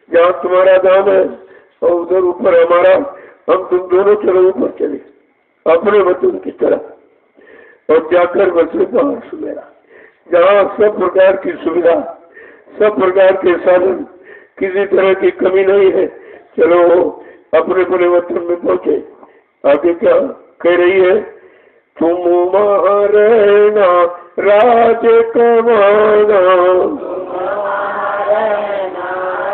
जहाँ तुम्हारा धाम है और उधर ऊपर हमारा, हम तुम दोनों चलो ऊपर चले अपने वतन की तरफ और जाकर बसे पहाड़ सुमेरा, जहाँ सब प्रकार की सुविधा, सब प्रकार के साधन, किसी तरह की कमी नहीं है। चलो अपने अपने वतन में पहुंचे। आगे क्या कह रही है? तुम रहना राज कमाना,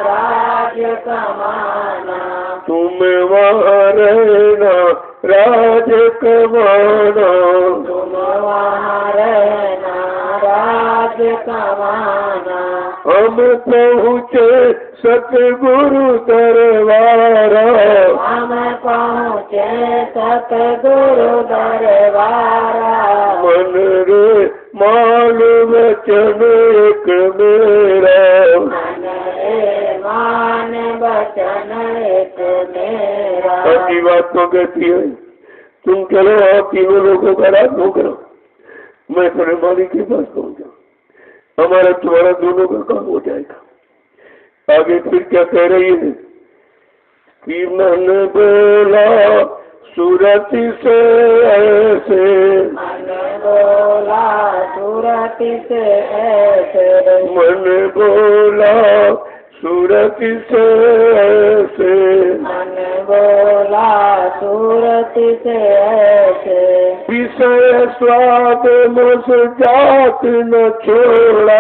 राज कमाना, तुम वहाँ रहना राज कमाना, तुम वहाँ रहना राज कमाना। हम पहुँचे सतगुरु दरबारा, हम पहुँचे सतगुरु दरबारा, मन रे मान वचन एक मेरा, मन रे मान वचन एक मेरा। अच्छी बात तो कहती है तुम चलो आप तीनों लोगों का रात हो करो, मैं अपने मालिक के पास पहुंच जाऊँ, हमारा तुम्हारा दोनों का काम हो जाएगा। आगे फिर क्या कह रही है कि मन बोला सूरत से ऐसे, मन बोला सूरत से ऐसे, मन बोला सूरत से ऐसे, मन बोला सूरत से ऐसे। विषय स्वाद मुझ जात न छोड़ा,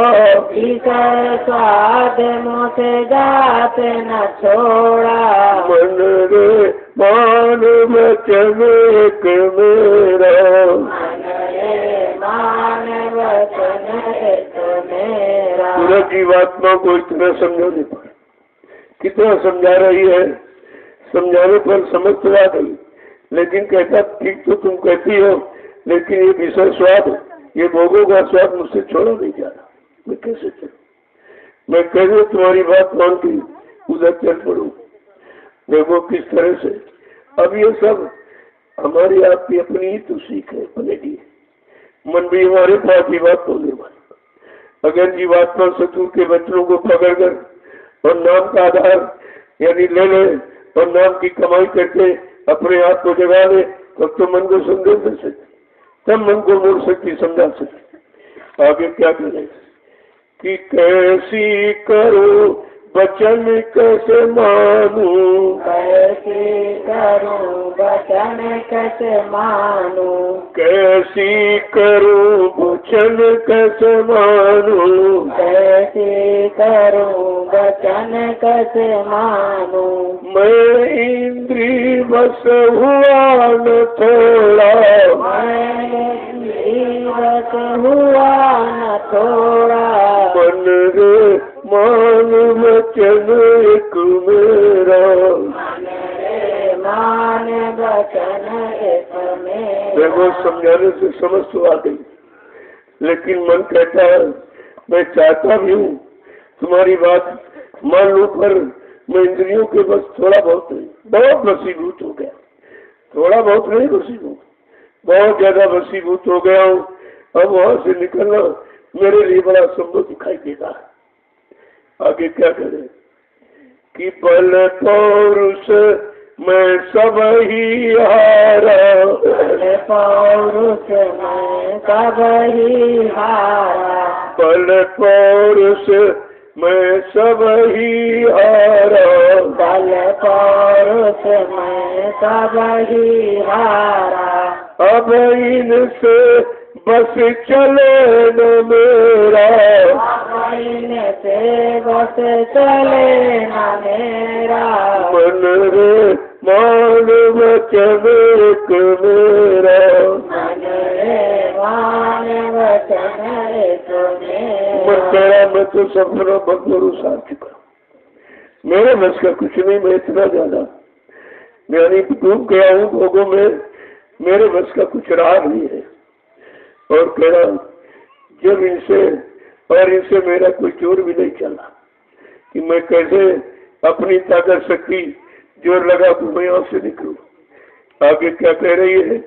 विषय स्वाद मुझे जात न छोड़ा, मन रे मान वचन एक मेरा, मन रे मान वचन एक मेरा। पूरा जीवात्मा को इतना समझाने पर, कितना समझा रही है, समझाने पर समझ तो आ गई, लेकिन कहता ठीक तो तुम कहती हो, लेकिन ये विषय स्वाद, ये भोगों का स्वाद मुझसे छोड़ा नहीं जा रहा, मैं कैसे चलूं? मैं कैसे तुम्हारी बात मान के उधर चल पड़ू? देखो किस तरह से। अब ये सब हमारी आपकी अपनी ही तो सीख है, अपने लिए मन भी हमारे पास जीवात्मा निर्भर। अगर जीवात्मा शत्रु के बच्चों को पकड़कर और नाम का आधार यानी ले ले और नाम की कमाई करके अपने आप को जगा ले, तब तो मन को संदेश दे सकती, तब मन को मोड़ सकती, समझा सकती। आगे क्या करें कि कैसी करो वचन कैसे मानूं, कैसी करूं वचन कैसे मानूं, कैसी करूं वचन कैसे मानूं, कैसी करूं वचन कैसे मानूं। मैं इंद्री बस हुआ न थोड़ा, मैं जीवत हुआ न थोड़ा, मन रे मान वचन एक मेरा, मन रे मान वचन एक मेरा। देखो समझाने से समझ तो आ गई, लेकिन मन कहता है मैं चाहता भी हूँ तुम्हारी बात मान लूं, पर मैं इंद्रियों के बस थोड़ा बहुत नहीं, बहुत वसीभूत हो गया, थोड़ा बहुत नहीं वसीभूत, बहुत ज्यादा वसीभूत हो गया हूँ। अब वहां से निकलना मेरे लिए बड़ा संभव दिखाई देता है। आगे क्या करें कि बल पौरुष मैं सब ही हारा, बल पौरुष मैं सब ही हारा, बल पौरुष मैं सब ही हारा, बल पौरुष मैं सब ही हारा। अब इनसे बस चले न मेरा, से बस चले न मेरा, मन रे मान वचन एक मेरा, मन रे मान वचन एक मेरा। मन तेरा मैं तो सफर भगवान साथ चुका, मेरे बस का कुछ नहीं, मैं इतना ज्यादा यानी डूब गया हूँ भोगों में, मेरे बस का कुछ रहा नहीं है। और कह रहा जब इनसे और इनसे मेरा कोई जोर भी नहीं चला, कि मैं कैसे अपनी ताकत शक्ति जोर लगा तो मैं यहां से निकलूं। आगे क्या कह रही है?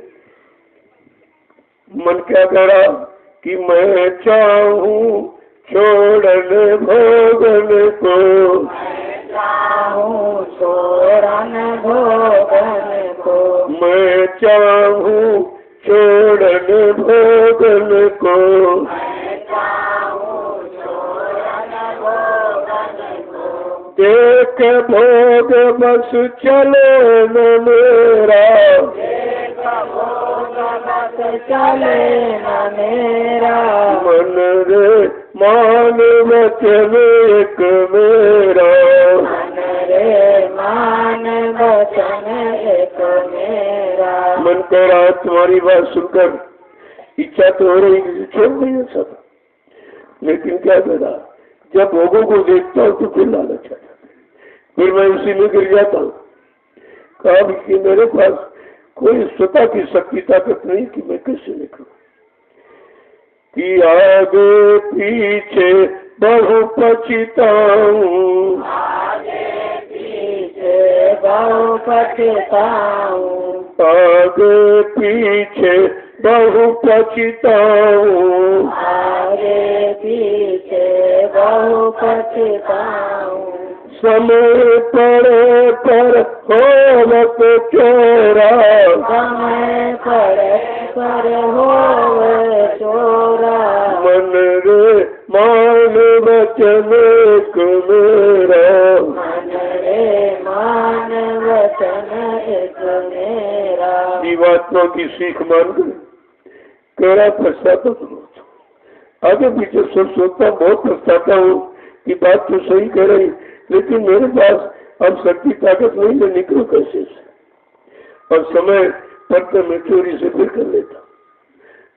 मन क्या कह रहा कि मैं चाहूं छोड़न भोगन को, छोड़न भोगन को, मैं चाहूं छोड़न भोगन को, देख भोग बस चले न मेरा, चले न मेरा, मन रे मान वचन एक मेरा, मन रे मान वचन एक मेरा। मन कह रहा तुम्हारी बात सुनकर इच्छा तो हो रही कि छोड़ नहीं सब, लेकिन क्या करा, जब भोगों को देखता हूँ तो फिर लालच आ जाता, फिर मैं उसी में गिर जाता हूँ। कहा कि मेरे पास कोई स्वतः की शक्ति ताकत नहीं कि मैं कैसे निकलूं, कि आगे पीछे बहु पछताऊं, आगे पीछे बहु पछताऊं, आगे पीछे बहु पछताऊं, आगे पीछे बहु पछताऊं, समय पड़े पर होवत चोरा, समय पड़े पर होवे चोरा, मन रे मान वचन एक मेरा, मन रे मान वचन एक मेरा। जीवात्मा की सीख मानकर कह रहा पछताता तो आगे पीछे सब सोचता बहुत पछताता हूँ कि बात तो सही कह रही, लेकिन मेरे पास अब शक्ति ताकत नहीं, मैं निकलूं कैसे से, और समय पर तो मैं चोरी से फिर कर लेता,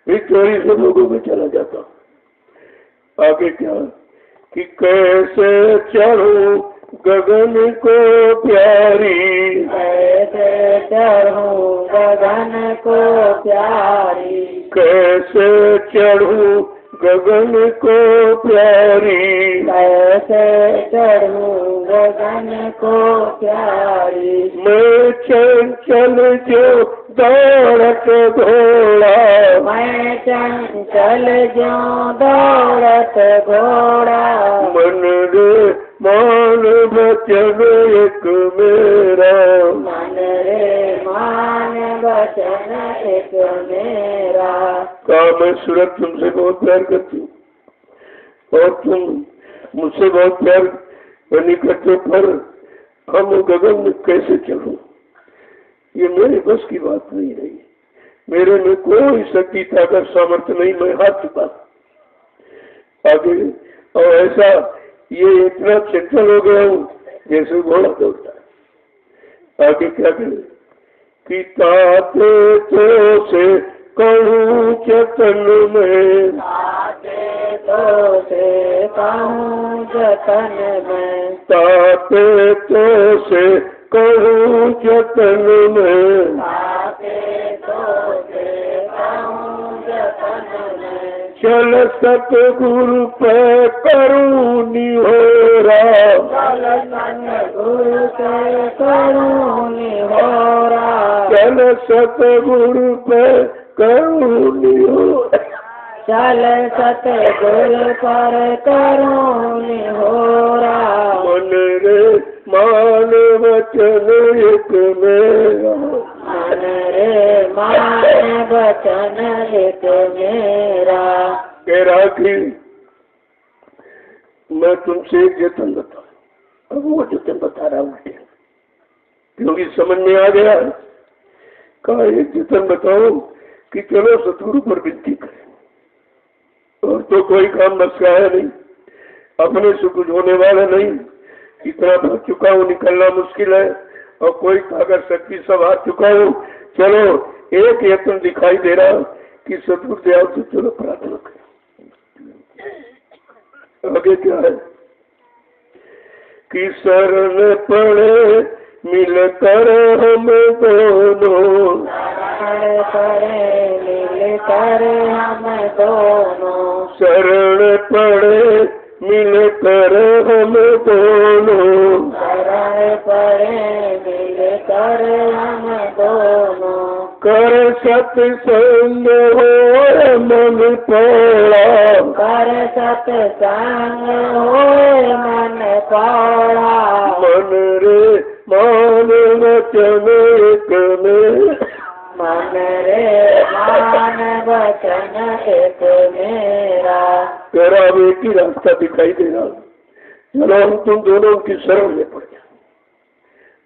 फिर चोरी से लोगों में चला जाता। आगे क्या कि कैसे चढ़ूं गगन को प्यारी, कैसे चढ़ूं गगन को प्यारी, कैसे चढ़ूं गगन को प्यारी, कैसे चढ़ूं गगन को प्यारी, मैं चंचल जो दौड़त घोड़ा, मैं चंचल जो दौड़त घोड़ा, मन रे मान वचन एक मेरा, मन रे मान वचन एक मेरा। कहा मैं सूरत तुमसे बहुत प्यार करती हूँ और तुम मुझसे बहुत प्यार नहीं करते, पर हम गगन में कैसे चलूं, ये मेरे बस की बात नहीं रही, मेरे में कोई शक्ति ताकत सामर्थ्य नहीं, मैं हाथ चुका आगे। और ऐसा ये इतना चंचल हो गया हूँ जैसे घोड़ा दौड़ता है। आगे क्या करे कि ताते तो से कहूँ जतन में, ताते तो से कहूँ जतन में, ताते तो से कहूँ जतन में, ताते तो से कहूँ जतन में, चल सतगुरु पे करूँ निहोरा, चल सतगुरु पे करूँ निहोरा, चल सतगुरु पे करूँ निहोरा, चल सतगुरु पर करूँ निहोरा, मन रे मान वचन एक मेरा, मन रे मान वचन एक मेरा। कह रहा कि मैं तुमसे एक जतन बताऊं, अब वो जतन बता रहा उल्टे, क्योंकि समझ में आ गया। कहा एक जतन बताओ कि चलो सतगुरु पर विनती करें, और तो कोई काम बस का है नहीं, अपने से कुछ होने वाला नहीं, इतना भर चुका हूँ, निकलना मुश्किल है, और कोई ताकत शक्ति सब हाथ चुका हूँ, चलो एक यत्न दिखाई दे रहा कि सतगुरु दयाल से चलो प्रार्थना करें। आगे क्या है कि शरण पड़े मिलकर हम दोनों, शरण पड़े मिलकर हम दोनों, शरण पड़े मिलकर हम दोनों, सत्संग हो मन पौड़ा, कर सत्संग होए मन पौड़ा, मन रे मान वचन एक में, मन रे मान वचन एक मेरा। तेरा एक ही रास्ता दिखाई दे रहा। चलो हम तुम दोनों की शरण में पड़ जाए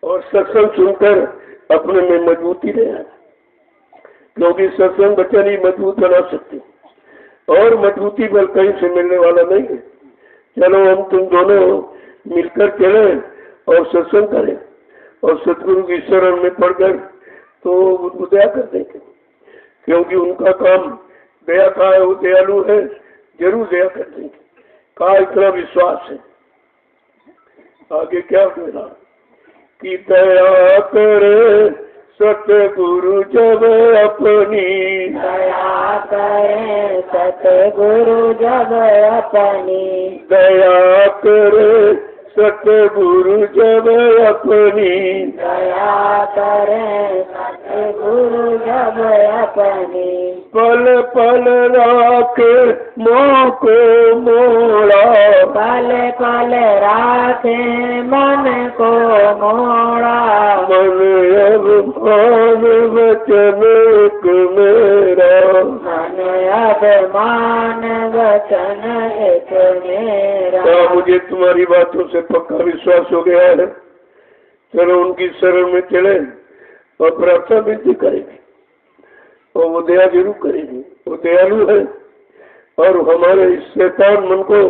और सत्संग सुनकर अपने में मजबूती ले आए, क्योंकि सत्संग वचन ही मजबूत बना सकते और मजबूती बल कहीं से मिलने वाला नहीं है। चलो हम तुम दोनों मिलकर चले और सत्संग करें और सतगुरु की शरण में पढ़कर तो उनको दया कर देंगे, क्योंकि उनका काम दया का है, वो दयालु है, जरूर दया कर देंगे। का इतना विश्वास है। आगे क्या कहना कि दया करे सतगुरु जब अपनी, दया करे सतगुरु जब अपनी, दया करे सतगुरु जब अपनी, दया करे सतगुरु जब अपनी, पल पल राखे मोह को मोड़ा, पल पल राखे मन को मोड़ा, मन अब मान वचन एक मेरा, मन अब मान वचन एक मेरा। मुझे तुम्हारी बातों से पक्का विश्वास हो गया है। चलो उनकी शरण में चले और प्रार्थना विनती करेंगे और वो दया जरूर करेगी। वो दयालु है और हमारे इस शैतान मन को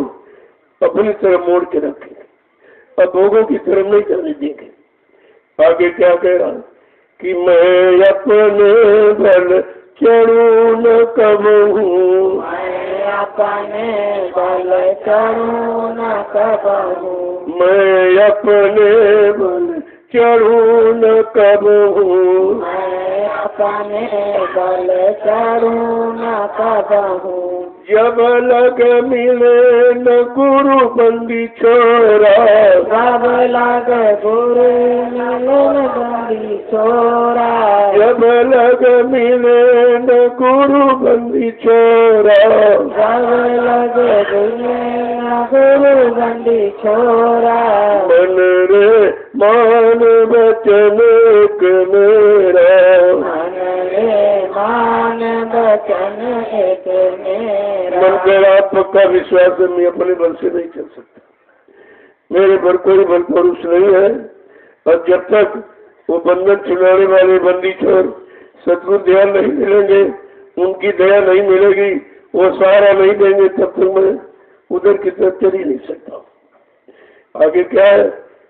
अपनी तरफ मोड़ के रखेंगे, अब भोगों की तरफ नहीं जाने देंगे। आगे क्या कह रहा कि मैं अपने बल चढ़ू न कबहू, मैं अपने बल चढ़ू न कबहू, मैं अपने बल चढ़ू न कबहू, मैं अपने बल चढ़ू न कबहू, जब लग मिले न गुरु बंदी छोरा, जब लग गुरु मिलन बंदी छोरा, जब लग मिले न गुरु बंदी छोरा, जब लग गुरु बंदी छोरा, मन रे मान वचन एक मेरा, मन रे मान वचन एक मेरा। मन कर आपका विश्वास है, मैं अपने बल से नहीं चल सकता, मेरे पर कोई बल पुरुष नहीं है। और जब तक वो बंधन छुड़ाने वाले बंदी छोर सतगुरु दया नहीं मिलेंगे, उनकी दया नहीं मिलेगी, वो सहारा नहीं देंगे, तब तक मैं उधर की तरफ चल ही नहीं सकता। आगे क्या है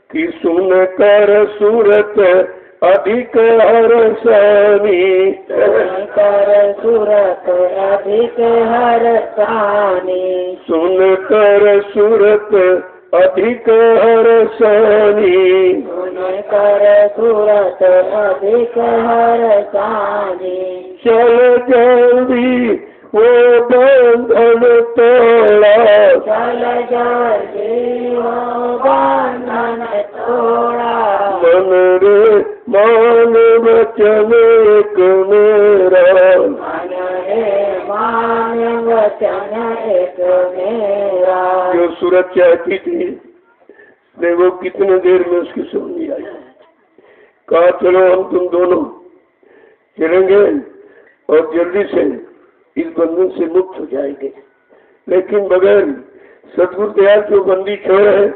कि सुन कर सूरत अधिक हरसानी, कर सूरत अधिक हरसानी, सुन कर सूरत अधिक हरसानी, सुन कर सूरत अधिक हरसानी, चल जल्दी वो बंधन तोड़ा, चल जल्दी वो बंधन तोड़ा, मन रे मान वचन एक मेरा, मन रे मान वचन एक मेरा। जो सूरत चाहती थी देखो कितने देर में उसकी समझ आई। कहा चलो हम तुम दोनों चलेंगे और जल्दी से इस बंधन से मुक्त हो जाएंगे, लेकिन बगैर सतगुरु दयाल जो बंदी छोड़ है,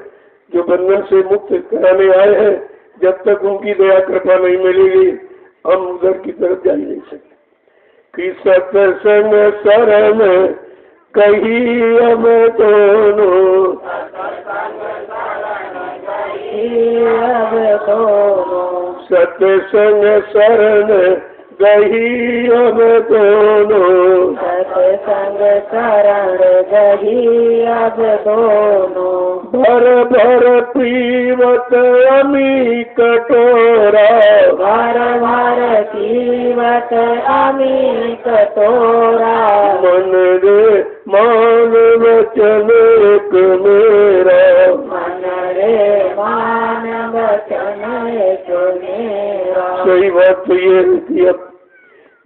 जो बंधन से मुक्त कराने आए हैं, जब तक उनकी दया कृपा नहीं मिलेगी हम उधर की तरफ जा ही नहीं सकते। कि सत्संग शरण कही अब दोनों, अब दोनों, सत्संग शरण गही अब दोनों, सत्संग शरण गही अब दोनों, भर भर पीवत अमी कटोरा, भर भर पीवत अमी कटोरा, मन रे मान वचन एक मेरा, मन रे मान वचन एक मेरा। सही बात तो ये है कि अब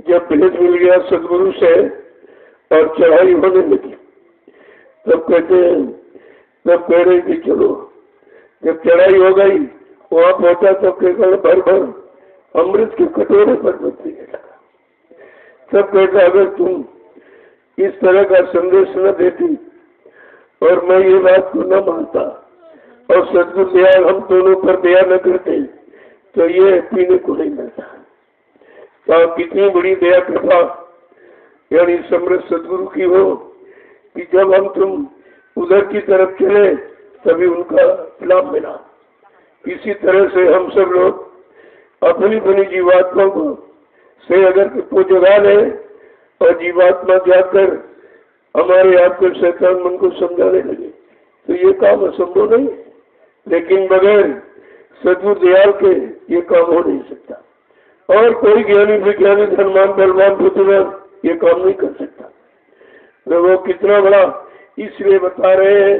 जब भेद मिल गया सदगुरु से और चढ़ाई होने लगी, तब कहते हैं, तब कह रहे कि चलो, जब चढ़ाई हो गई वहां पहुंचा तो केवल भर भर अमृत के कटोरे पर बदलने लगा। तब कहता, अगर तुम इस तरह का संदेश न देती और मैं ये बात को न मानता और सदगुरु दयाल हम दोनों पर दया न करते तो ये पीने को नहीं मिलता। तो कितनी बड़ी दया कृपा यानी समृद्ध सदगुरु की हो कि जब हम तुम उधर की तरफ चले तभी उनका लाभ मिला। इसी तरह से हम सब लोग अपनी अपनी जीवात्मा को से अगर को जगा ले और जीवात्मा जाकर हमारे आपके शैतान मन को समझाने लगे तो ये काम असंभव नहीं, लेकिन बगैर सदगुरु दयाल के ये काम हो नहीं सकता। और कोई ज्ञानी विज्ञानी धनवान बलवान बुद्धिमान ये काम नहीं कर सकता। तो वो कितना बड़ा इसलिए बता रहे हैं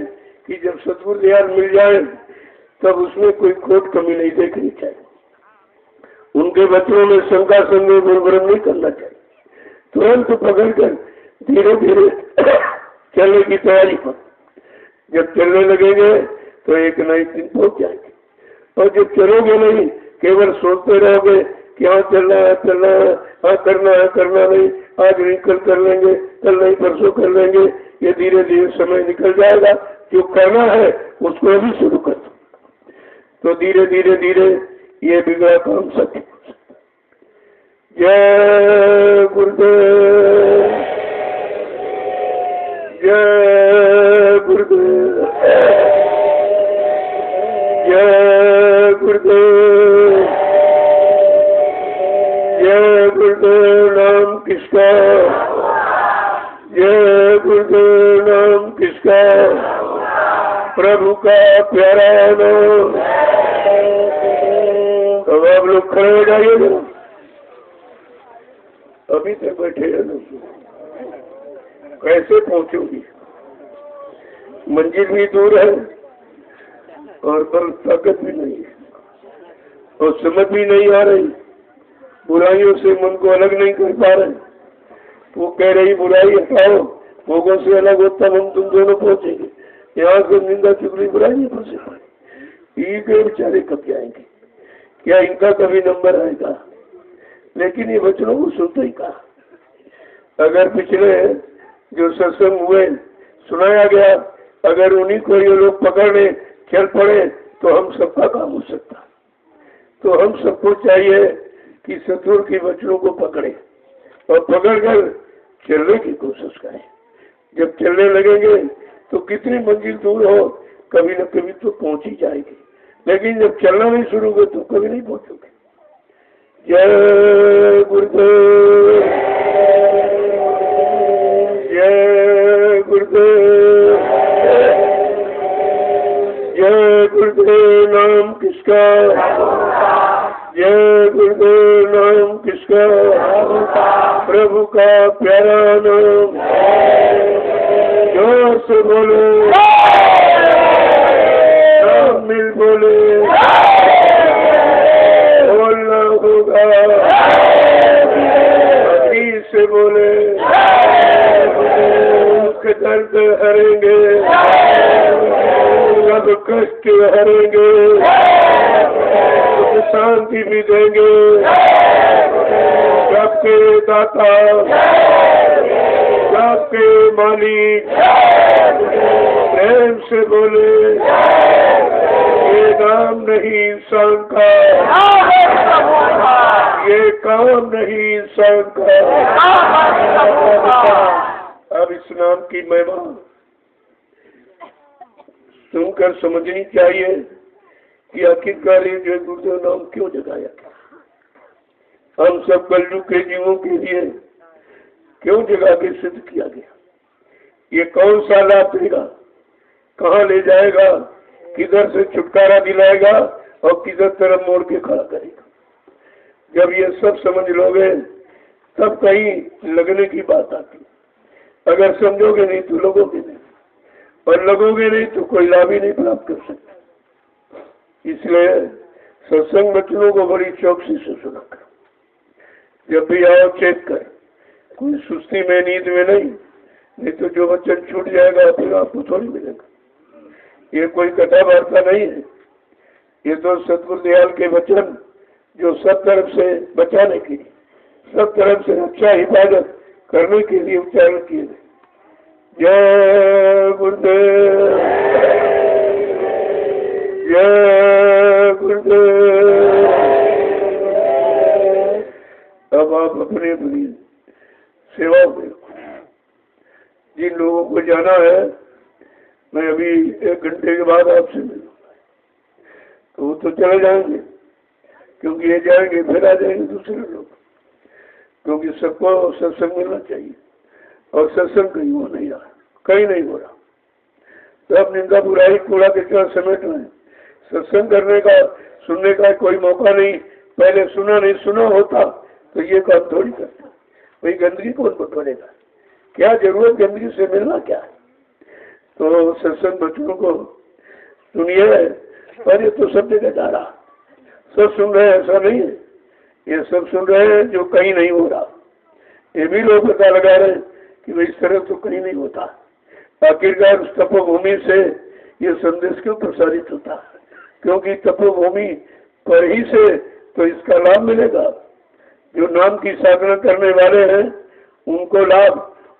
कि जब सदगुरु दयाल मिल जाए तब उसमें कोई खोट कमी नहीं देखनी चाहिए। उनके बच्चों में शंका संदेह भ्रम नहीं करना चाहिए। तुरंत पकड़ कर धीरे धीरे चलने की तैयारी कर। जब चलने लगेंगे तो एक नए दिन पहुंच जाएंगे, और जब चलोगे नहीं केवल सोचते रहोगे कि हाँ चलना है चलना है, हाँ करना नहीं, आज नहीं कल कर लेंगे, कल नहीं परसों कर लेंगे, ये धीरे धीरे समय निकल जाएगा। जो करना है उसको अभी शुरू कर दो तो धीरे धीरे धीरे ये बिगड़ा काम सत्य हो सकता। जय गुरुदेव, जय गुरुदेव, जय गुरुदेव, जय गुरुदेव। नाम किसका, जय गुरुदेव। नाम किसका, प्रभु का प्यारा नाम। अब आप लोग खड़े हो जाइए जरा, अभी तक बैठे रहना। कैसे पहुंचोगी, मंजिल भी दूर है और बल ताकत भी नहीं है और समझ भी नहीं आ रही, बुराइयों से मन को अलग नहीं कर पा रहे। वो कह रही बुराई हटाओ, भोगों से अलग होता हम तुम दोनों पहुंचेंगे। यहाँ से निंदा चुगली बुराई नहीं फंसे पाए। ये बेचारे कब जाएंगे, क्या इनका कभी नंबर आएगा? लेकिन ये बच्चों को सुनते ही कहा। अगर पिछले जो सत्संग हुए सुनाया गया, अगर उन्हीं को ये लोग पकड़ने चल पड़े तो हम सबका काम हो सकता। तो हम सबको चाहिए कि सतगुरु की बच्चों को पकड़े और पकड़कर चलने की कोशिश करें। जब चलने लगेंगे तो कितनी मंजिल दूर हो कभी न कभी तो पहुंच ही जाएगी, लेकिन जब चलना नहीं शुरू हो तो कभी नहीं पहुंचोगे। जय गुरुदेव, जय गुरुदेव, जय गुरुदेव। नाम किसका, जय गुरुदेव। नाम किसका, प्रभु का प्यारा नाम। जोर से बोले, सब मिल बोले, बोलना होगा, अभी से बोले, दुख दर्द हरेंगे, सब कष्ट हरेंगे, सुख शांति भी देंगे, सबके दाता, सबके मालिक। प्रेम से बोले, ये नाम नहीं इंसान का, ये काम नहीं इंसान का। अब इस नाम की महिमा सुनकर समझनी चाहिए कि आखिरकार ये जो गुरुदेव नाम क्यों जगाया गया, हम सब कलयुग के जीवों के लिए क्यों जगा के सिद्ध किया गया। ये कौन सा लाभ देगा, कहाँ ले जाएगा, किधर से छुटकारा दिलाएगा और किधर तरफ मोड़ के खड़ा करेगा। जब ये सब समझ लोगे तब कहीं लगने की बात आती। अगर समझोगे नहीं तो लगोगे नहीं, और लगोगे नहीं तो कोई लाभ ही नहीं प्राप्त कर सकता। इसलिए सत्संग बच्चों को बड़ी चौकसी से सुना करो। जब भी आओ चेक कर, कोई सुस्ती में नींद में नहीं तो जो वचन छूट जाएगा फिर आपको थोड़ी मिलेगा। ये कोई कथा वार्ता नहीं है, ये तो सतगुरु दयाल के वचन जो सब तरफ से बचाने के लिए, सब तरफ से अच्छा हिफाजत करने के लिए उच्चारण किए गए। जय गुरुदेव, जय गुरुदेव। अब आप अपनी अपनी सेवा में, जिन लोगों को जाना है, मैं अभी 1 घंटे के बाद आपसे मिलूंगा, तो वो तो चले जाएंगे, क्योंकि ये जाएंगे फिर आ जाएंगे दूसरे लोग, क्योंकि सबको सत्संग मिलना चाहिए और सत्संग कहीं हो नहीं रहा, कहीं नहीं हो रहा। तो अब निंदा बुराई कूड़ा कचरा समेट रहे हैं। सत्संग करने का, सुनने का कोई मौका नहीं, पहले सुना नहीं, सुना होता तो ये काम थोड़ी करता। वही गंदगी कौन बटोरेगा, क्या जरूरत गंदगी से मिलना क्या है। तो सत्संग बच्चों को सुनिए, और ये तो सब जगह जा रहा, सब सुन रहे हैं, ऐसा नहीं है, ये सब सुन रहे हैं जो कहीं नहीं हो रहा। ये भी लोग पता लगा रहे हैं कि भाई इस तरह तो कहीं नहीं होता। आखिरकार उस तपोभूमि से ये संदेश क्यों प्रसारित होता है, क्योंकि तपोभूमि पर ही से तो इसका लाभ मिलेगा। जो नाम की साधना करने वाले हैं उनको लाभ,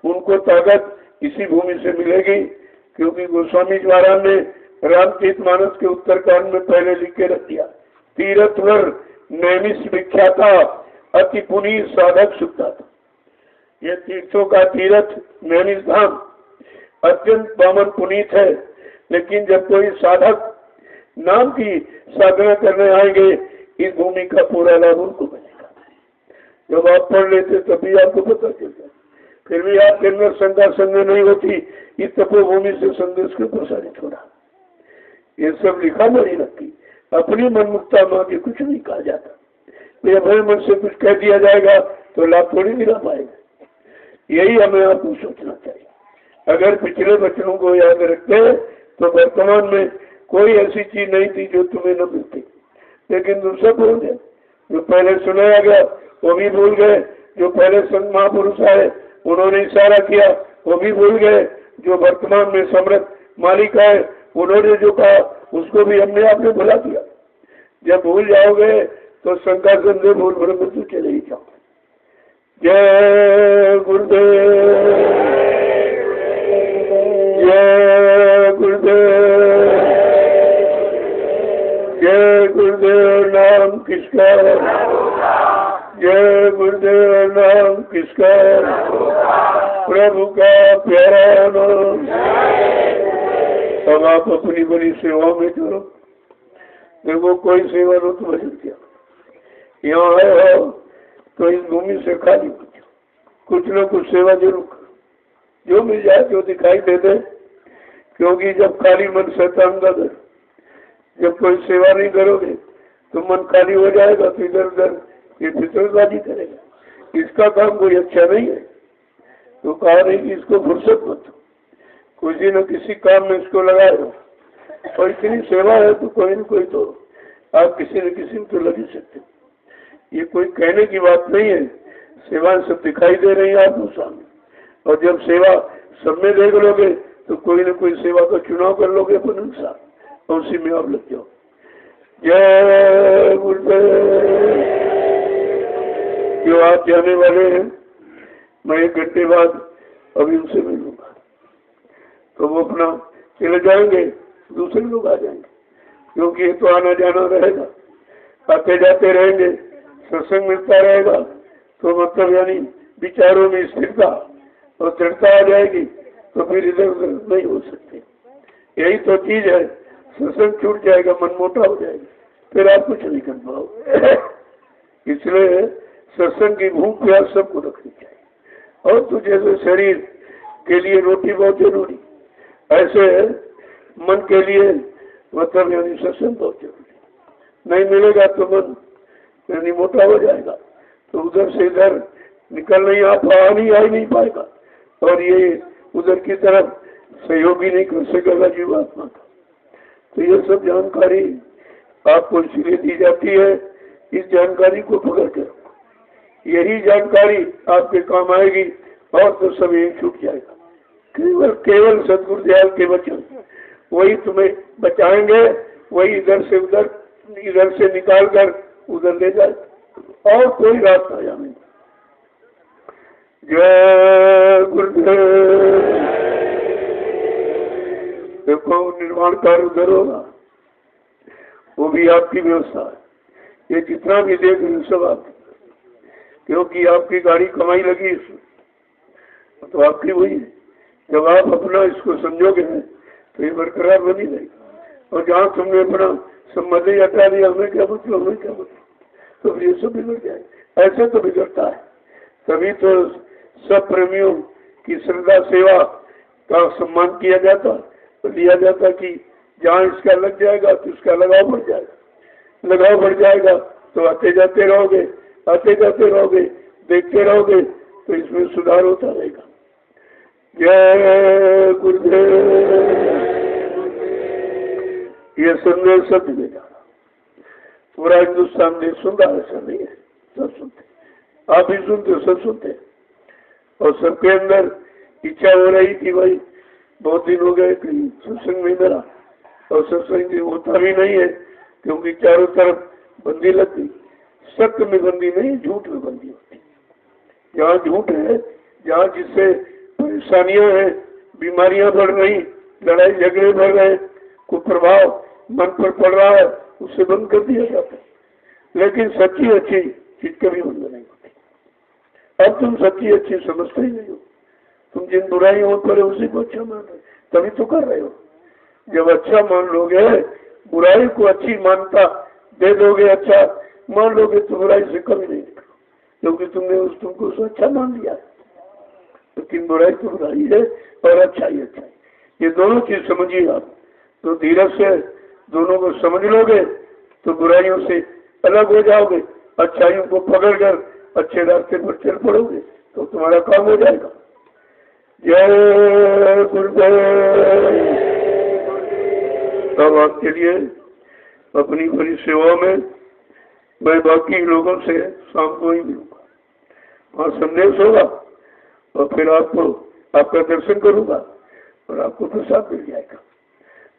उनको ताकत इसी भूमि से मिलेगी, क्योंकि गोस्वामी जी महाराज ने रामचरितमानस के उत्तरकांड में पहले लिख के रख दिया, तीर्थवर नैमिष विख्याता अति पुनीत साधक सुखता था। ये तीर्थों का तीर्थ नैमिष धाम अत्यंत पावन पुनीत है, लेकिन जब कोई साधक नाम की साधना करने आएंगे इस भूमि का पूरा लाभ उनको मिलेगा। जब आप पढ़ लेते तभी आपको पता चलता, फिर भी आपके अंदर शंका संदेह नहीं होती, इस तपोभूमि से संदेश को प्रसारित हो रहा। ये सब लिखा नहीं रखी, अपनी मनमुक्ता मां के कुछ नहीं कहा जाता। तो अपने मन से कुछ कह दिया जाएगा तो लाभ थोड़ी मिला पाएगा। यही हमें आपको सोचना चाहिए। अगर पिछले वचनों को याद रखते तो वर्तमान में कोई ऐसी चीज नहीं थी जो तुम्हें न मिलती, लेकिन दूसरा भूल गए। जो पहले सुनाया गया वो भी भूल गए, जो पहले संत महापुरुष आए उन्होंने इशारा किया वो भी भूल गए, जो वर्तमान में समृद्ध मालिक है उन्होंने जो कहा उसको भी हमने आपने भुला दिया। जब भूल जाओगे तो शंका संदेह भूल भ्रम में चले ही जाओगे। जय गुरुदेव, जय गुरुदेव, जय गुरुदेव। नाम किसका, जय गुरुदेव। नाम किसका, प्रभु का प्यारा नाम। अब आप अपनी बड़ी सेवा में करो। देखो कोई सेवा लो तो भजन किया, यहाँ आए हो तो इस भूमि से खाली कुछ न कुछ सेवा जरूर करो, जो मिल जाए जो दिखाई दे दे, क्योंकि जब खाली मन शैतान का दर, जब कोई सेवा नहीं करोगे तो मन खाली हो जाएगा, तो इधर उधर ये फितरतबाजी करेगा। इसका काम कोई अच्छा नहीं है, तो कहा नहीं कि इसको फुर्सत मत दो, किसी न किसी काम में इसको लगाए हो। और इतनी सेवा है तो कोई न कोई तो आप किसी न किसी में तो लग ही सकते। ये कोई कहने की बात नहीं है, सेवा सब दिखाई दे रही है आपको सामने, और जब सेवा सब में देख लोगे तो कोई न कोई सेवा का चुनाव कर लोगे अपन अनुसार, और उसी में आप लग जाओ। जय गुरुदेव। जो आप जाने वाले हैं, मैं 1 घंटे बाद अभी उनसे मिलूंगा, तो वो अपना चले जाएंगे, दूसरे लोग आ जाएंगे, क्योंकि ये तो आना जाना रहेगा, आते जाते रहेंगे, सत्संग मिलता रहेगा, तो मतलब यानी विचारों में स्थिरता और दृढ़ता आ जाएगी, तो फिर इधर उधर नहीं हो सकते। यही तो चीज है, सत्संग छूट जाएगा, मन मोटा हो जाएगा, फिर आप कुछ नहीं कर पाओगे। इसलिए सत्संग की भूख प्यास सबको रखनी चाहिए। और तो जैसे शरीर के लिए रोटी बहुत जरूरी, ऐसे मन के लिए मतलब यानी सत्संग बहुत जरूरी। नहीं मिलेगा तो मन यानी मोटा हो जाएगा, तो उधर से इधर निकल नहीं आ नहीं पाएगा, और ये उधर की तरफ सहयोग ही नहीं कर सकेगा जीवात्मा का। तो ये सब जानकारी आपको इसलिए दी जाती है, इस जानकारी को पकड़ के रखो। यही जानकारी आपके काम आएगी और तो सब यही छूट जाएगा। केवल केवल सदगुरु दयाल के वचन वही तुम्हें बचाएंगे, वही इधर से उधर, इधर से निकाल कर उधर ले जाए, और कोई रास्ता जाने। जय गुरुदेव। देखो निर्माण कार्य उधर होगा, वो भी आपकी व्यवस्था है। ये जितना भी देख रहे सब आप, क्योंकि आपकी गाड़ी कमाई लगी इसमें, तो आपकी वही है। जब आप अपना इसको समझोगे तो ये बरकरार बनी रहेगी। और जहाँ तुमने अपना संबंध ही हटा दिया, हमें क्या मतलब, हमें क्या मतलब, तो ये सब बिगड़ जाए। ऐसे तो बिगड़ता है। तभी तो सब प्रेमियों की श्रद्धा सेवा का सम्मान किया जाता, तो लिया जाता कि जहाँ इसका लग जाएगा तो इसका लगाव बढ़ जाएगा। लगाव बढ़ जाएगा तो आते जाते रहोगे, आते जाते रहोगे, देखते रहोगे, तो इसमें सुधार होता रहेगा। जय गुरुदेव। ये संदेश सब में जा रहा, पूरा हिंदुस्तान देश सुन रहा, ऐसा नहीं है, सब सुनते, आप भी सुनते, सब सुनते। और सबके अंदर इच्छा हो रही कि भाई बहुत दिन हो गए कहीं सत्संग नहीं मिला, और सत्संग होता भी नहीं है क्योंकि चारों तरफ बंदी लग गई। सत्य में बंदी नहीं, झूठ में बंदी होती। जहाँ झूठ है, जहाँ जिससे परेशानियां हैं, बीमारियां बढ़ रही, लड़ाई झगड़े बढ़ रहे, कुप्रभाव मन पर पड़ रहा है, उससे बंद कर दिया जाता है। लेकिन सच्ची अच्छी चीज कभी बंद नहीं होती। अब तुम सच्ची अच्छी समझते ही नहीं हो। तुम जिन बुराइयों पर उसी को अच्छा मान रहे, तभी तो कर रहे हो। जब अच्छा मान लोगे, बुराई को अच्छी मानता दे दोगे, अच्छा मान लोगे, तो बुराई से कभी नहीं निकलो, क्योंकि तुमने तुमको उसको अच्छा मान लिया। लेकिन बुराई तो बुराई है और अच्छा ही अच्छा है। ये दोनों चीज समझिए आप, तो धीरज से दोनों को समझ लोगे तो बुराइयों से अलग हो जाओगे, अच्छाइयों को पकड़कर अच्छे रास्ते पर चल पड़ोगे, तो तुम्हारा काम हो जाएगा। जय गुरुदेव। अब आपके लिए अपनी बड़ी सेवा में मैं बाकी लोगों से शाम को ही मिलूंगा, वहाँ संदेश होगा, और फिर आपको आपका दर्शन करूंगा और आपको प्रसाद मिल जाएगा।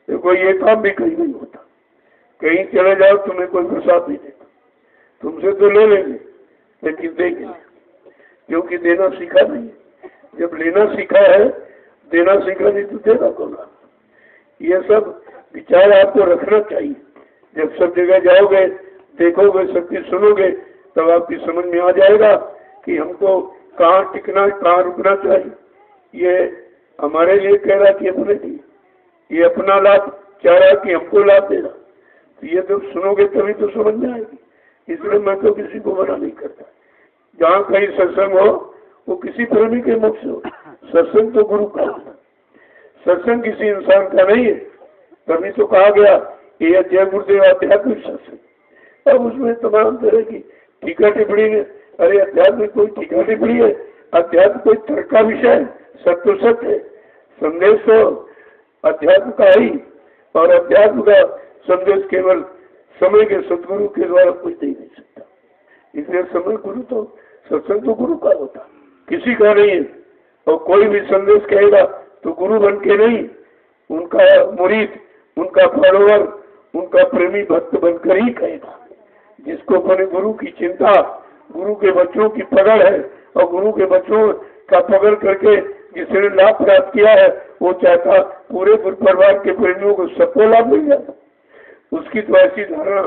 देखो ये काम भी कहीं नहीं होता, कहीं चले जाओ तुम्हें कोई प्रसाद नहीं देता, तुमसे तो ले लेंगे लेकिन देंगे, क्योंकि देना सीखा नहीं। जब लेना सीखा है, देना सीखा नहीं तो देना कौन। ये सब विचार आपको रखना चाहिए। जब सब जगह जाओगे, देखोगे, सबकी सुनोगे, तब आपकी समझ में आ जाएगा कि हमको कहाँ टिकना, कहाँ रुकना चाहिए। ये हमारे लिए कह रहा कि अपने लिए, ये अपना लाभ चाह रहा कि हमको लाभ देना। तो ये जब सुनोगे तभी तो समझ में आएगी। इसलिए मैं तो किसी को मना नहीं करता। जहाँ कहीं सत्संग हो वो किसी प्रेमी के मुख से हो। सत्संग तो गुरु का होता, सत्संग किसी इंसान का नहीं है। तभी तो कहा गया ये जय गुरुदेव आध्यात्मिक सत्संग। अब उसमें तमाम तरह की टीका टिप्पणी है। अरे अध्यात्म में कोई टीका टिप्पणी है? अध्यात्म कोई तर्क का विषय है? सत्य सत्य है। संदेश तो अध्यात्म का ही, और अध्यात्म का संदेश केवल समय के सदगुरु के द्वारा कुछ दे नहीं सकता। इसलिए समय गुरु तो, सत्संग तो गुरु का होता, किसी का नहीं है। और कोई भी संदेश कहेगा तो गुरु बन के नहीं, उनका मुरीद, उनका फॉलोअर, उनका प्रेमी भक्त बनकर ही कहेगा। जिसको अपने गुरु की चिंता, गुरु के बच्चों की पकड़ है, और गुरु के बच्चों का पकड़ करके जिसने लाभ प्राप्त किया है, वो चाहता पूरे गुरु परिवार के प्रेमियों को सबको लाभ मिल जाता। उसकी तो ऐसी धारणा।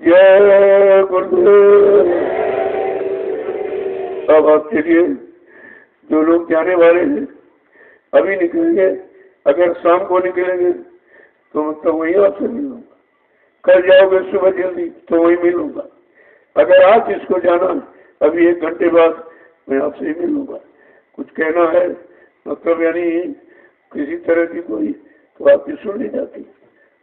जय गुरुदेव। अब आपके लिए जो लोग जाने वाले हैं अभी निकलेंगे, अगर शाम को निकलेंगे तो मतलब वही आपसे मिलूंगा। कल जाओगे सुबह जल्दी तो वही मिलूंगा। अगर आज इसको जाना अभी 1 घंटे बाद मैं आपसे ही मिलूंगा। कुछ कहना है मतलब यानी किसी तरह की कोई तो आपकी सुन ली जाती।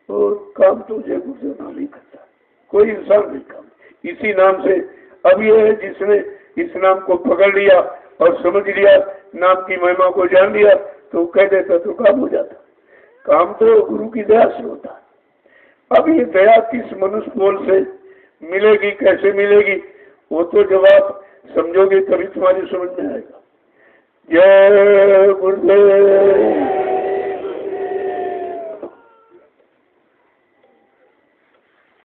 और काम तो जय गुरुदेव नाम नहीं करता, कोई इंसान नहीं काम इसी नाम से। अब ये है जिसने इस नाम को पकड़ लिया और समझ लिया, नाम की महिमा को जान लिया, तो कह देता तो काम हो जाता। काम तो गुरु की दया से होता है। अब ये दया किस मनुष्य बोल से मिलेगी, कैसे मिलेगी, वो तो जब आप समझोगे तभी तुम्हारी समझ में आएगा। जय गुरुदेव।